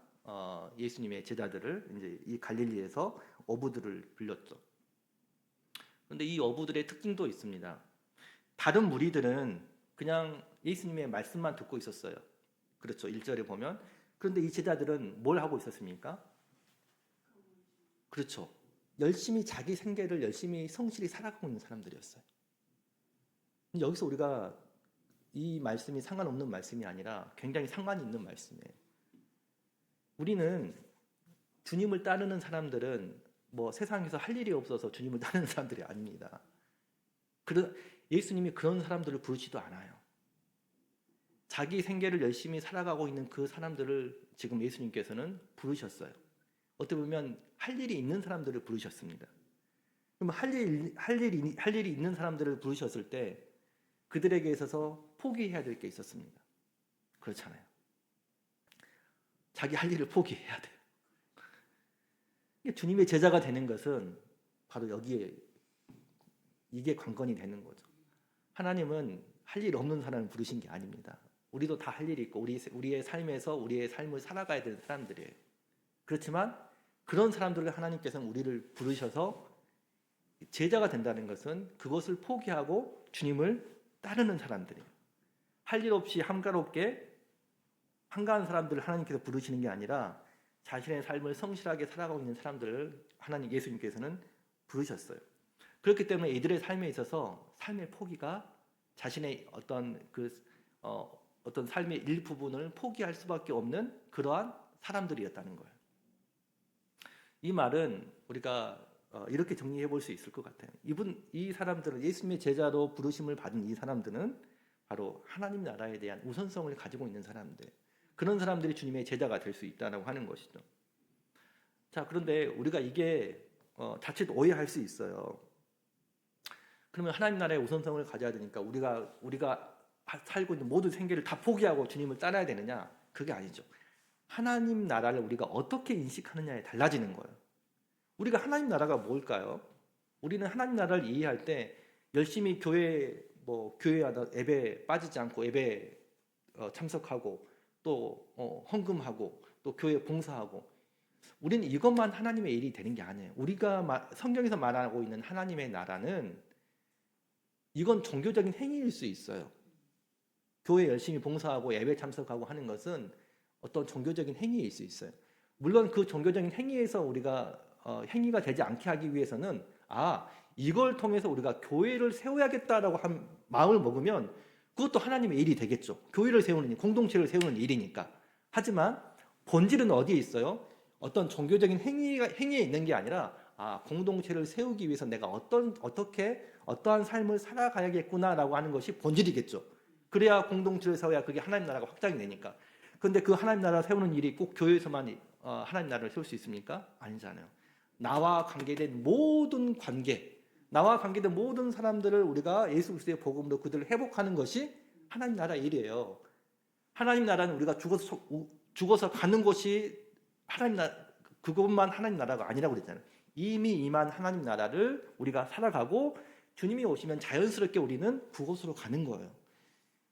예수님의 제자들을 이제 이 갈릴리에서 어부들을 불렀죠. 그런데 이 어부들의 특징도 있습니다. 다른 무리들은 그냥 예수님의 말씀만 듣고 있었어요. 그렇죠. 1절에 보면. 그런데 이 제자들은 뭘 하고 있었습니까? 그렇죠. 열심히 자기 생계를 열심히 성실히 살아가고 있는 사람들이었어요. 여기서 우리가 이 말씀이 상관없는 말씀이 아니라 굉장히 상관이 있는 말씀이에요. 우리는 주님을 따르는 사람들은 뭐 세상에서 할 일이 없어서 주님을 따르는 사람들이 아닙니다. 예수님이 그런 사람들을 부르지도 않아요. 자기 생계를 열심히 살아가고 있는 그 사람들을 지금 예수님께서는 부르셨어요. 어떻게 보면 할 일이 있는 사람들을 부르셨습니다. 그럼 할 일이 있는 사람들을 부르셨을 때 그들에게 있어서 포기해야 될 게 있었습니다. 그렇잖아요. 자기 할 일을 포기해야 돼요. 주님의 제자가 되는 것은 바로 여기에 이게 관건이 되는 거죠. 하나님은 할 일 없는 사람을 부르신 게 아닙니다. 우리도 다 할 일이 있고 우리의 삶에서 우리의 삶을 살아가야 되는 사람들이에요. 그렇지만 그런 사람들을 하나님께서는 우리를 부르셔서 제자가 된다는 것은 그것을 포기하고 주님을 따르는 사람들이에요. 할 일 없이 한가롭게 한가한 사람들을 하나님께서 부르시는 게 아니라 자신의 삶을 성실하게 살아가고 있는 사람들을 하나님 예수님께서는 부르셨어요. 그렇기 때문에 이들의 삶에 있어서 삶의 포기가 자신의 어떤 삶의 일부분을 포기할 수밖에 없는 그러한 사람들이었다는 거예요. 이 말은 우리가 이렇게 정리해 볼 수 있을 것 같아요. 이 사람들은 예수님의 제자로 부르심을 받은 이 사람들은 바로 하나님 나라에 대한 우선성을 가지고 있는 사람들. 그런 사람들이 주님의 제자가 될 수 있다고 하는 것이죠. 자, 그런데 우리가 이게 자칫 오해할 수 있어요. 그러면 하나님 나라의 우선성을 가져야 되니까 우리가 살고 있는 모든 생계를 다 포기하고 주님을 따라야 되느냐? 그게 아니죠. 하나님 나라를 우리가 어떻게 인식하느냐에 달라지는 거예요. 우리가 하나님 나라가 뭘까요? 우리는 하나님 나라를 이해할 때 열심히 교회하다 예배 빠지지 않고 예배 참석하고 또 헌금하고 또 교회 봉사하고 우리는 이것만 하나님의 일이 되는 게 아니에요. 우리가 성경에서 말하고 있는 하나님의 나라는 이건 종교적인 행위일 수 있어요. 교회 열심히 봉사하고 예배 참석하고 하는 것은 어떤 종교적인 행위일 수 있어요. 물론 그 종교적인 행위에서 우리가 행위가 되지 않게 하기 위해서는 이걸 통해서 우리가 교회를 세워야겠다라고 한 마음을 먹으면 그것도 하나님의 일이 되겠죠. 교회를 세우는 일, 공동체를 세우는 일이니까. 하지만 본질은 어디에 있어요? 어떤 종교적인 행위에 있는 게 아니라 공동체를 세우기 위해서 내가 어떠한 삶을 살아가야겠구나라고 하는 것이 본질이겠죠. 그래야 공동체를 세워야 그게 하나님 나라가 확장이 되니까. 그런데 그 하나님 나라 세우는 일이 꼭 교회에서만 하나님 나라를 세울 수 있습니까? 아니잖아요. 나와 관계된 모든 사람들을 우리가 예수 그리스도의 복음으로 그들을 회복하는 것이 하나님 나라의 일이에요. 하나님 나라는 우리가 죽어서 가는 것이 그것만 하나님 나라가 아니라고 그랬잖아요. 이미 임한 하나님 나라를 우리가 살아가고 주님이 오시면 자연스럽게 우리는 그곳으로 가는 거예요.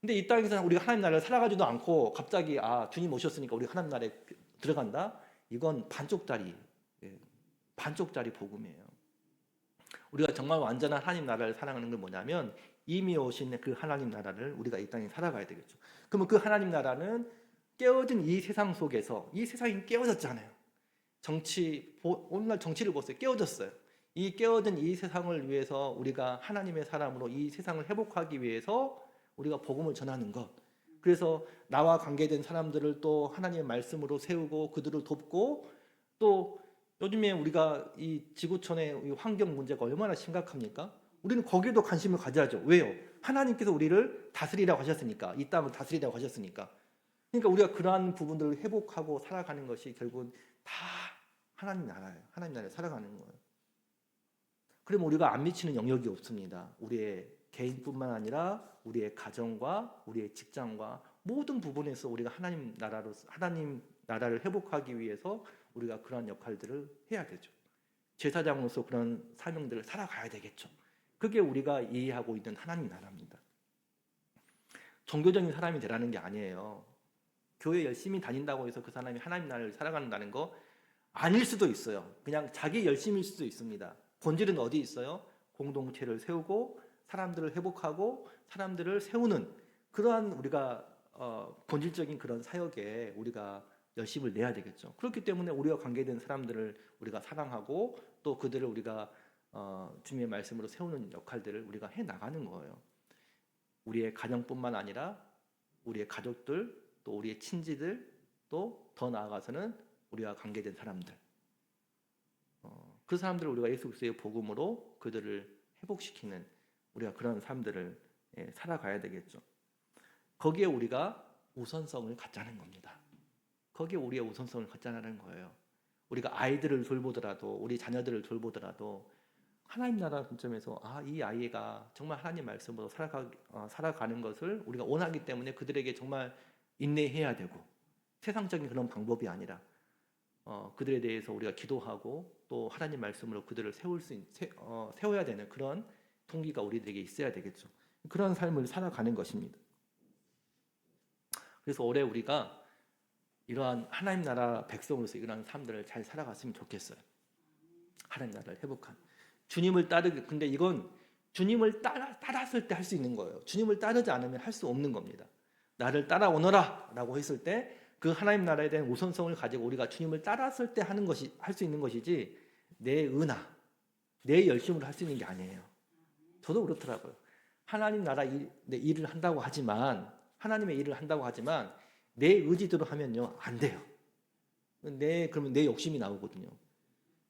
근데 이 땅에서는 우리가 하나님 나라를 살아가지도 않고 갑자기 주님 오셨으니까 우리 하나님 나라에 들어간다? 이건 반쪽짜리 반쪽짜리 복음이에요. 우리가 정말 완전한 하나님 나라를 살아가는 건 뭐냐면 이미 오신 그 하나님 나라를 우리가 이 땅에 살아가야 되겠죠. 그러면 그 하나님 나라는 깨어진 이 세상 속에서, 이 세상이 깨어졌잖아요. 오늘날 정치를 보세요. 깨어졌어요. 이 깨어진 이 세상을 위해서 우리가 하나님의 사람으로 이 세상을 회복하기 위해서 우리가 복음을 전하는 것. 그래서 나와 관계된 사람들을 또 하나님의 말씀으로 세우고 그들을 돕고, 또 요즘에 우리가 이 지구촌의 이 환경 문제가 얼마나 심각합니까? 우리는 거기에도 관심을 가져야죠. 왜요? 하나님께서 우리를 다스리라고 하셨으니까, 이 땅을 다스리라고 하셨으니까. 그러니까 우리가 그러한 부분들을 회복하고 살아가는 것이 결국은 다 하나님 나라예요. 하나님 나라에 살아가는 거예요. 그러면 우리가 안 미치는 영역이 없습니다. 우리의 개인뿐만 아니라 우리의 가정과 우리의 직장과 모든 부분에서 우리가 하나님 나라를 회복하기 위해서 우리가 그러한 역할들을 해야 되죠. 제사장으로서 그런 사명들을 살아가야 되겠죠. 그게 우리가 이해하고 있는 하나님 나라입니다. 종교적인 사람이 되라는 게 아니에요. 교회 열심히 다닌다고 해서 그 사람이 하나님 나라를 살아간다는 거 아닐 수도 있어요. 그냥 자기 열심일 수도 있습니다. 본질은 어디 있어요? 공동체를 세우고 사람들을 회복하고 사람들을 세우는 그러한 우리가 본질적인 그런 사역에 우리가 열심을 내야 되겠죠. 그렇기 때문에 우리와 관계된 사람들을 우리가 사랑하고 또 그들을 우리가 주님의 말씀으로 세우는 역할들을 우리가 해 나가는 거예요. 우리의 가정뿐만 아니라 우리의 가족들, 또 우리의 친지들, 또 더 나아가서는 우리와 관계된 사람들, 그 사람들을 우리가 예수 그리스도의 복음으로 그들을 회복시키는 우리가 그런 삶들을 살아가야 되겠죠. 거기에 우리가 우선성을 갖자는 겁니다. 거기에 우리의 우선성을 갖자는 거예요. 우리가 아이들을 돌보더라도 우리 자녀들을 돌보더라도 하나님 나라 관점에서 이 아이가 정말 하나님 말씀으로 살아가는 것을 우리가 원하기 때문에 그들에게 정말 인내해야 되고, 세상적인 그런 방법이 아니라 그들에 대해서 우리가 기도하고 또 하나님 말씀으로 그들을 세워야 되는 그런 동기가 우리들에게 있어야 되겠죠. 그런 삶을 살아가는 것입니다. 그래서 올해 우리가 이러한 하나님 나라 백성으로서 이러한 삶들을 잘 살아갔으면 좋겠어요. 하나님 나라를 회복한 주님을 근데 이건 주님을 따랐을 때 할 수 있는 거예요. 주님을 따르지 않으면 할 수 없는 겁니다. 나를 따라오너라 라고 했을 때 그 하나님 나라에 대한 우선성을 가지고 우리가 주님을 따랐을 때 할 수 있는 것이지 내 은하, 내 열심으로 할 수 있는 게 아니에요. 저도 그렇더라고요. 하나님 나라 일을 한다고 하지만, 하나님의 일을 한다고 하지만 내 의지대로 하면요 안 돼요. 그러면 내 욕심이 나오거든요.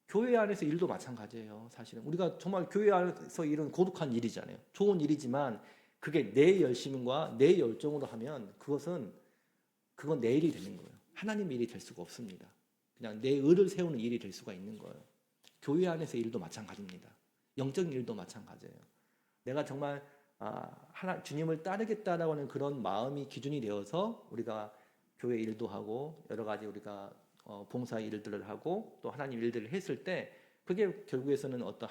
교회 안에서 일도 마찬가지예요. 사실은 우리가 정말 교회 안에서 일은 고독한 일이잖아요. 좋은 일이지만 그게 내 열심과 내 열정으로 하면 그건 내 일이 되는 거예요. 하나님의 일이 될 수가 없습니다. 그냥 내 의를 세우는 일이 될 수가 있는 거예요. 교회 안에서 일도 마찬가지입니다. 영적인 일도 마찬가지예요. 내가 정말 주님을 따르겠다라고 하는 그런 마음이 기준이 되어서 우리가 교회 일도 하고 여러 가지 우리가 봉사 일들을 하고 또 하나님 일들을 했을 때 그게 결국에서는 어떤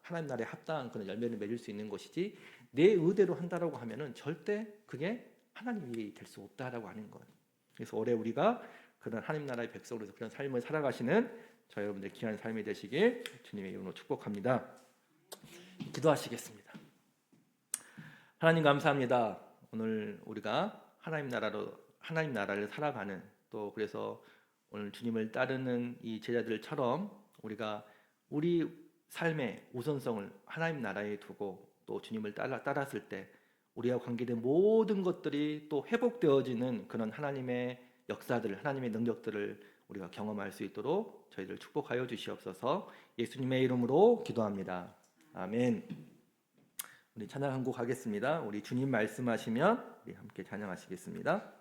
하나님 나라에 합당한 그런 열매를 맺을 수 있는 것이지, 내 의대로 한다라고 하면은 절대 그게 하나님 일이 될 수 없다라고 하는 거예요. 그래서 올해 우리가 그런 하나님 나라의 백성으로서 그런 삶을 살아가시는 저 여러분들 귀한 삶이 되시길 주님의 이름으로 축복합니다. 기도하시겠습니다. 하나님 감사합니다. 오늘 우리가 하나님 나라를 살아가는, 또 그래서 오늘 주님을 따르는 이 제자들처럼 우리가 우리 삶의 우선성을 하나님 나라에 두고 또 주님을 따랐을 때 우리와 관계된 모든 것들이 또 회복되어지는 그런 하나님의 역사들, 하나님의 능력들을 우리가 경험할 수 있도록 저희들 축복하여 주시옵소서. 예수님의 이름으로 기도합니다. 아멘. 우리 찬양 한 곡 하겠습니다. 우리 주님 말씀하시면 우리 함께 찬양하시겠습니다.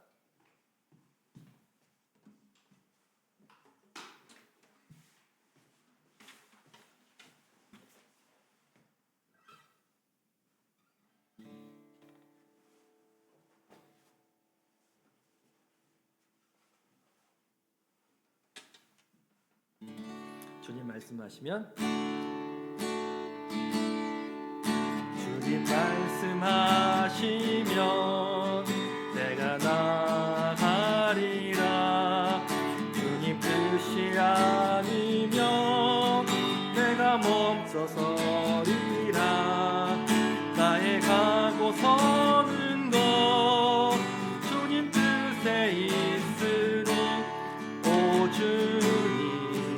주님 말씀하시면 주님 말씀하시면 내가 나가리라. 주님 뜻이 아니면 내가 멈춰서리라. 나의 가고 서는 것 주님 뜻에 있으니 오 주님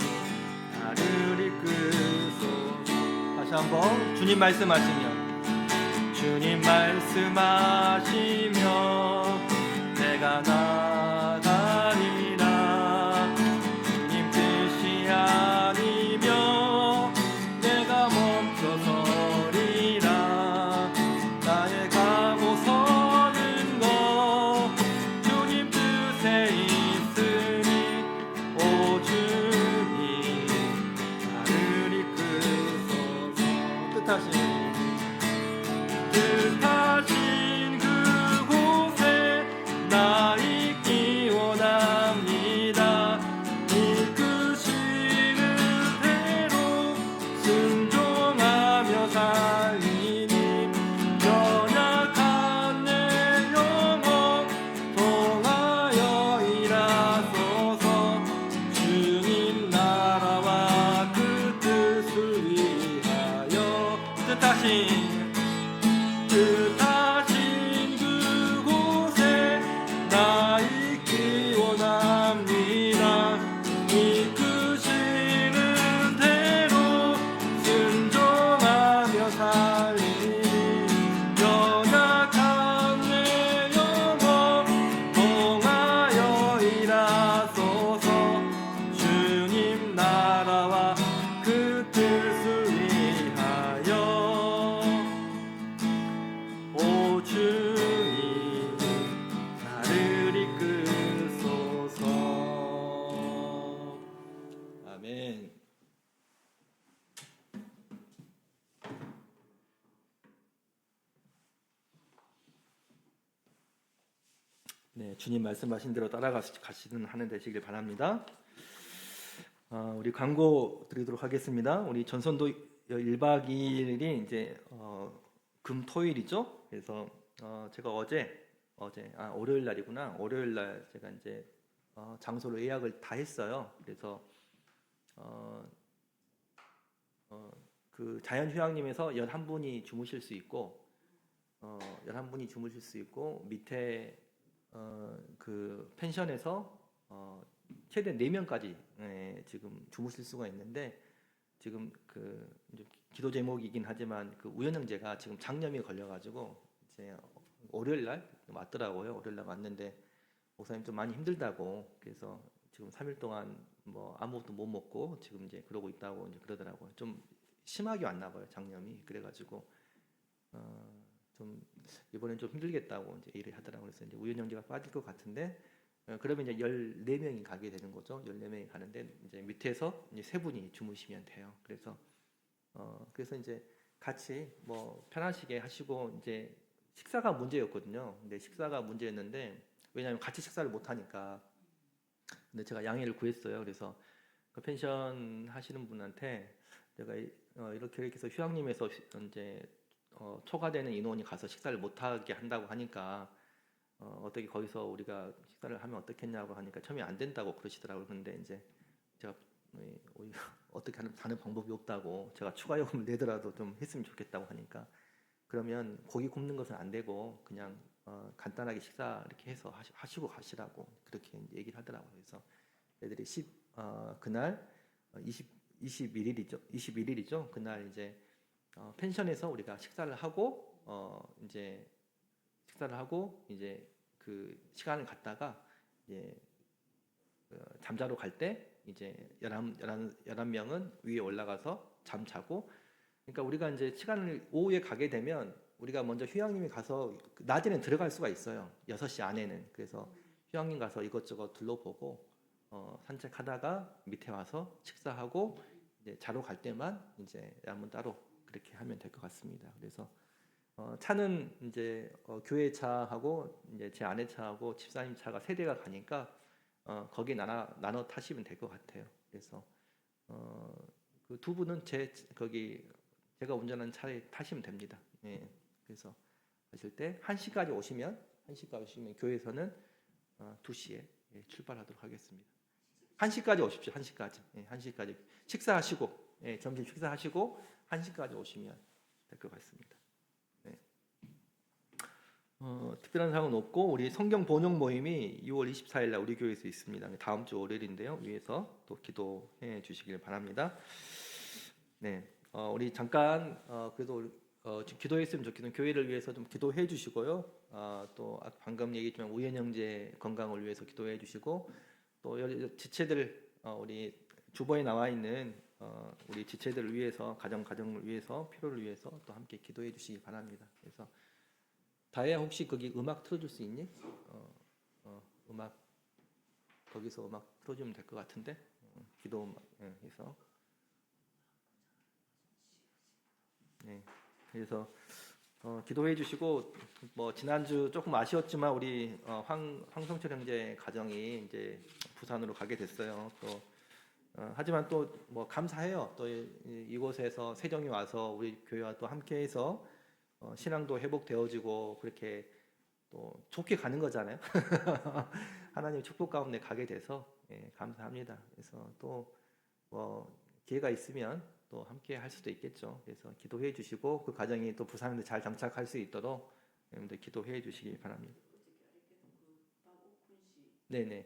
나를 이끄소서. 다시 한번 주님 말씀하시면 주님 말씀하시면 내가 나가리라. 주님 뜻이 아니면 내가 멈춰서리라. 나의 가고 서는 것 주님 뜻에 있으니 오 주님 나를 이끄소서. 뜻하신 그곳에 나 있기 원합니다. 이끄시는 대로 순종하며 살리니 연약한 내 영혼 통하여 일하소서. 주님 나라와 그 뜻을 위하여 뜻하신 그곳에 나 있기 원합니다. 이끄시는 대로 순종하며 살리니 연약한 내 영혼 통하여 일하소서. 주님 나라와 그 뜻을 위하여 오 주님 나를 이끄소서. 아멘. 네, 주님 말씀하신 대로 따라가시는 하는 되시길 바랍니다. 우리 광고 드리도록 하겠습니다. 우리 전선도 1박 2일이 이제 금 토일이죠. 그래서 제가 월요일 날이구나. 월요일 날 제가 이제 장소로 예약을 다 했어요. 그래서 그 자연휴양림에서 11분이 주무실 수 있고 11분이 주무실 수 있고 밑에 그 펜션에서 최대 4명까지 지금 주무실 수가 있는데 지금 그 이제 기도 제목이긴 하지만 그 우연형제가 지금 장염이 걸려가지고 이제 월요일 날 왔더라고요. 월요일 날 왔는데 목사님 좀 많이 힘들다고 그래서 지금 3일 동안 뭐 아무것도 못 먹고 지금 이제 그러고 있다고 이제 그러더라고요. 좀 심하게 왔나 봐요, 장염이. 그래가지고 좀 이번엔 좀 힘들겠다고 이제 얘기를 하더라고요. 그래서 이제 우연형제가 빠질 것 같은데 그러면 이제 14명이 가게 되는 거죠. 14명이 가는데 이제 밑에서 이제 3분이 주무시면 돼요. 그래서 이제 같이 뭐 편하시게 하시고 이제 식사가 문제였거든요. 근데 식사가 문제였는데 왜냐하면 같이 식사를 못 하니까. 근데 제가 양해를 구했어요. 그래서 그 펜션 하시는 분한테 내가 이렇게 해서 휴양림에서 이제 초과되는 인원이 가서 식사를 못 하게 한다고 하니까 어떻게 거기서 우리가 식사를 하면 어떻겠냐고 하니까 처음에 안 된다고 그러시더라고요. 근데 이제 제가 어떻게 하는 방법이 없다고 제가 추가 요금을 내더라도 좀 했으면 좋겠다고 하니까 그러면 고기 굽는 것은 안 되고 그냥 간단하게 식사 이렇게 해서 하시고 가시라고 그렇게 얘기를 하더라고요. 그래서 애들이 그날 21일이죠. 그날 이제 펜션에서 우리가 식사를 하고 이제 그 시간을 갖다가 이제 잠자러 갈 때 이제 11명은 위에 올라가서 잠자고. 그러니까 우리가 이제 시간을 오후에 가게 되면 우리가 먼저 휴양림에 가서 낮에는 들어갈 수가 있어요. 6시 안에는. 그래서 휴양림 가서 이것저것 둘러보고 산책하다가 밑에 와서 식사하고 이제 자러 갈 때만 이제 한번 따로 그렇게 하면 될 것 같습니다. 그래서 차는 이제 교회 차하고 이제 제 아내 차하고 집사님 차가 3대가 가니까 거기에 나눠 타시면 될 것 같아요. 그래서 그 두 분은 제가 운전하는 차에 타시면 됩니다. 예, 그래서 하실 때 1시까지 오시면 교회에서는 2시에 출발하도록 하겠습니다. 1시까지 오십시오. 1시까지. 예, 1시까지 식사하시고 점심 식사하시고 1시까지 오시면 될 것 같습니다. 네. 특별한 사항은 없고 우리 성경 번역 모임이 6월 24일 날 우리 교회에서 있습니다. 다음 주 월요일인데요. 위에서 또 기도해 주시길 바랍니다. 네, 우리 잠깐 그래도 좀 기도했으면 좋겠는 교회를 위해서 좀 기도해 주시고요. 또 방금 얘기했지만 우연 형제 건강을 위해서 기도해 주시고 또 여러 지체들 우리 주보에 나와 있는 우리 지체들을 위해서 가정을 위해서 필요를 위해서 또 함께 기도해 주시기 바랍니다. 그래서 다혜야 혹시 거기 음악 틀어줄 수 있니? 음악 거기서 음악 틀어주면 될 것 같은데 기도 음악 해서 네 그래서 기도해 주시고 뭐 지난주 조금 아쉬웠지만 우리 황성철 형제 가정이 이제 부산으로 가게 됐어요. 또 하지만 또 뭐 감사해요. 또 이곳에서 세종이 와서 우리 교회와 또 함께해서 신앙도 회복되어지고 그렇게 또 좋게 가는 거잖아요. 하나님 축복 가운데 가게 돼서 감사합니다. 그래서 또 뭐 기회가 있으면 또 함께 할 수도 있겠죠. 그래서 기도해 주시고 그 가정이 또 부산에 잘 장착할 수 있도록 여러분들 기도해 주시기 바랍니다. 네네.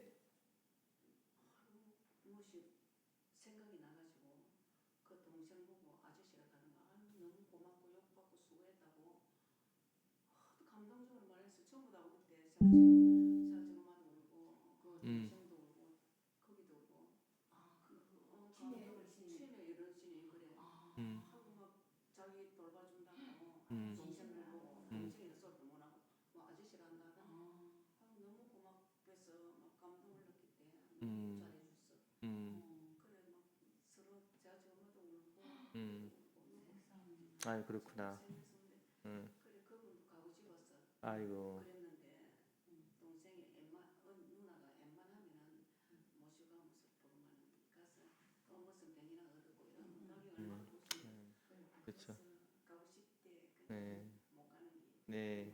음, 음, 음, 음, 음, 음, 음. 아유 그렇구나. 음, 아이고. 음, 그렇죠. 네, 네,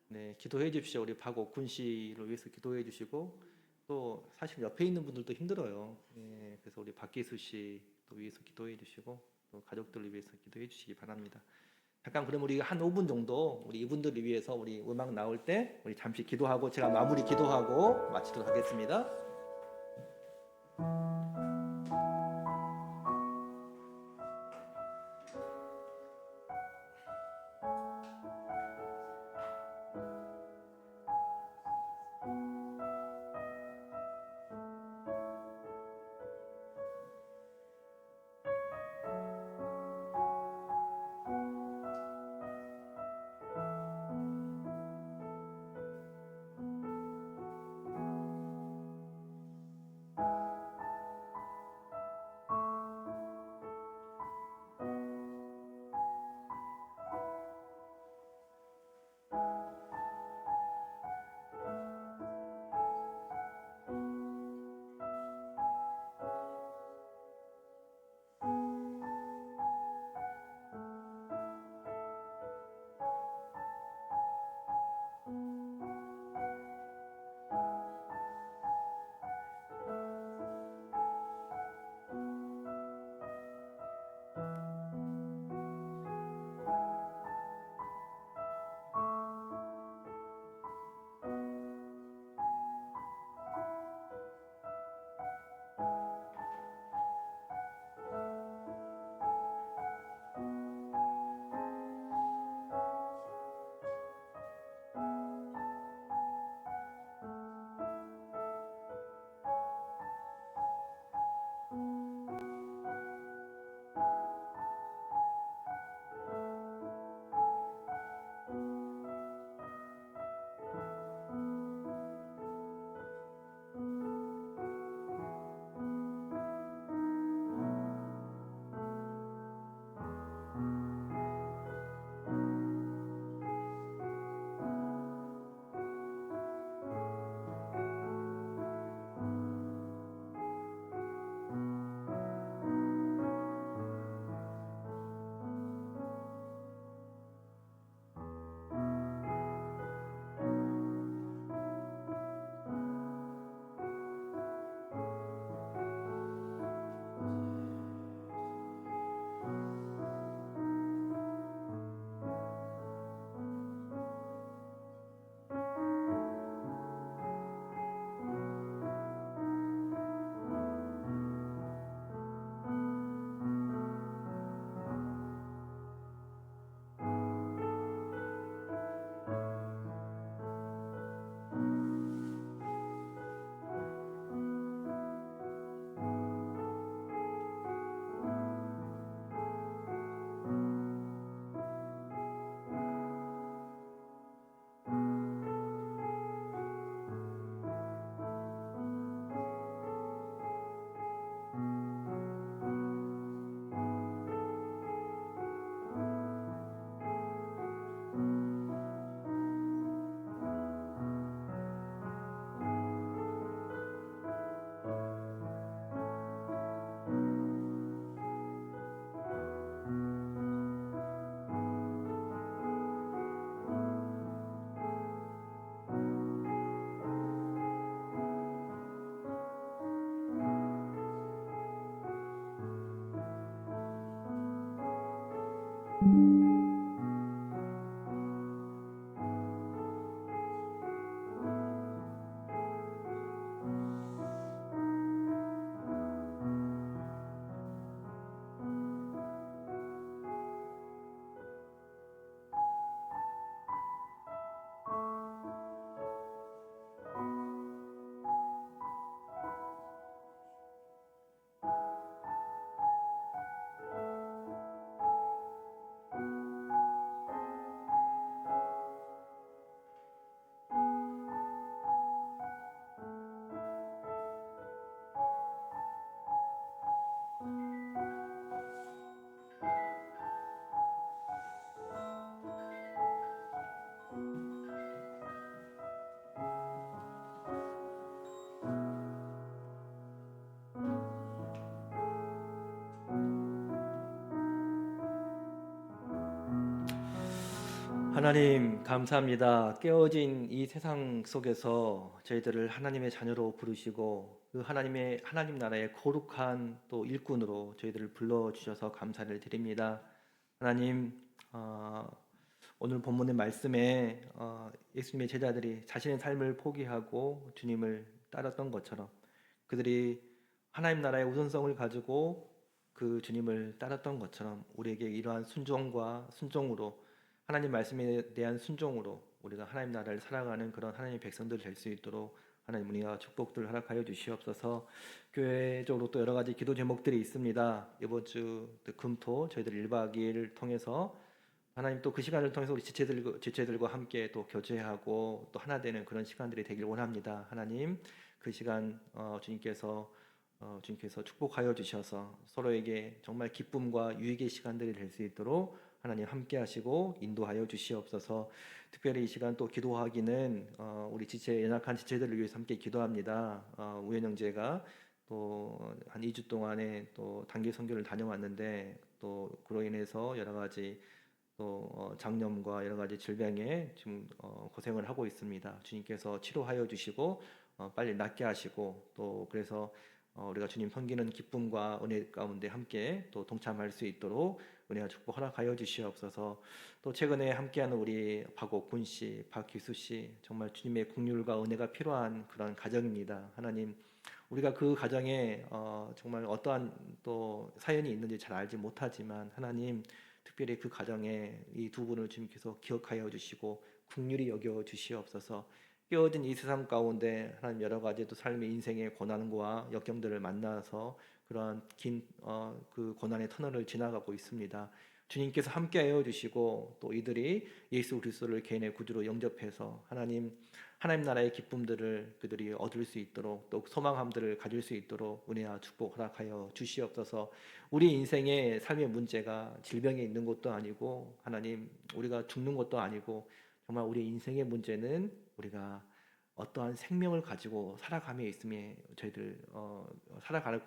네. 기도해 주십시오. 우리 박옥훈 씨를 위해서 기도해 주시고 또 사실 옆에 있는 분들도 힘들어요. 예, 그래서 우리 박기수 씨도 위해서 기도해 주시고 또 가족들을 위해서 기도해 주시기 바랍니다. 잠깐 그럼 우리 한 5분 정도 우리 이분들을 위해서 우리 음악 나올 때 우리 잠시 기도하고 제가 마무리 기도하고 마치도록 하겠습니다. 하나님 감사합니다. 깨어진 이 세상 속에서 저희들을 하나님의 자녀로 부르시고 그 하나님 나라의 거룩한 또 일꾼으로 저희들을 불러 주셔서 감사를 드립니다. 하나님, 오늘 본문의 말씀에 예수님의 제자들이 자신의 삶을 포기하고 주님을 따랐던 것처럼 그들이 하나님 나라의 우선성을 가지고 그 주님을 따랐던 것처럼 우리에게 이러한 순종과 순종으로 하나님 말씀에 대한 순종으로 우리가 하나님 나라를 살아가는 그런 하나님의 백성들 될 수 있도록 하나님 은혜와 축복들 허락하여 주시옵소서. 교회적으로 또 여러 가지 기도 제목들이 있습니다. 이번 주 금토 저희들 1박 2일을 통해서 하나님 또 그 시간을 통해서 우리 지체들과 함께 또 교제하고 또 하나 되는 그런 시간들이 되길 원합니다. 하나님 그 시간 주님께서 축복하여 주셔서 서로에게 정말 기쁨과 유익의 시간들이 될 수 있도록 하나님 함께 하시고 인도하여 주시옵소서. 특별히 이 시간 또 기도하기는 우리 연약한 지체들을 위해서 함께 기도합니다. 우현 형제가 또 한 2주 동안에 또 단기 선교를 다녀왔는데 또 그로 인해서 여러 가지 또 장염과 여러 가지 질병에 지금 고생을 하고 있습니다. 주님께서 치료하여 주시고 빨리 낫게 하시고 또 그래서 우리가 주님 섬기는 기쁨과 은혜 가운데 함께 또 동참할 수 있도록 은혜와 축복 허락하여 주시옵소서. 또 최근에 함께하는 우리 박옥군 씨, 박기수 씨 정말 주님의 긍휼과 은혜가 필요한 그런 가정입니다. 하나님 우리가 그 가정에 정말 어떠한 또 사연이 있는지 잘 알지 못하지만 하나님 특별히 그 가정에 이 두 분을 주님께서 기억하여 주시고 긍휼히 여겨 주시옵소서. 깨어진 이 세상 가운데 하나님 여러 가지 또 삶의 인생의 고난과 역경들을 만나서 그러한 긴 그 고난의 터널을 지나가고 있습니다. 주님께서 함께하여 주시고 또 이들이 예수 그리스도를 개인의 구주로 영접해서 하나님 나라의 기쁨들을 그들이 얻을 수 있도록 또 소망함들을 가질 수 있도록 은혜와 축복 허락하여 주시옵소서. 우리 인생의 삶의 문제가 질병에 있는 것도 아니고 하나님 우리가 죽는 것도 아니고 정말 우리 인생의 문제는 우리가 어떠한 생명을 가지고 살아감에 있음에 저희들 살아가는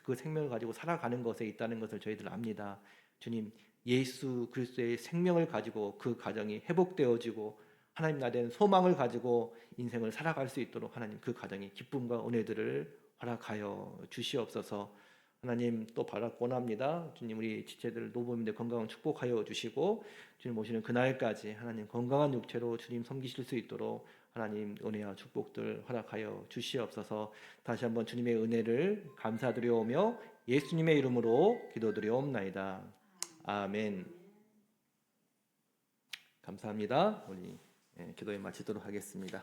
그 생명을 가지고 살아가는 것에 있다는 것을 저희들 압니다. 주님 예수 그리스도의 생명을 가지고 그 가정이 회복되어지고 하나님 나라의 소망을 가지고 인생을 살아갈 수 있도록 하나님 그 가정의 기쁨과 은혜들을 허락하여 주시옵소서. 하나님 또 바라고 원합니다. 주님 우리 지체들 노부모님들 건강을 축복하여 주시고 주님 오시는 그날까지 하나님 건강한 육체로 주님 섬기실 수 있도록 하나님 은혜와 축복들 허락하여 주시옵소서. 다시 한번 주님의 은혜를 감사드려오며 예수님의 이름으로 기도드려옵나이다. 아멘. 감사합니다. 우리 기도에 마치도록 하겠습니다.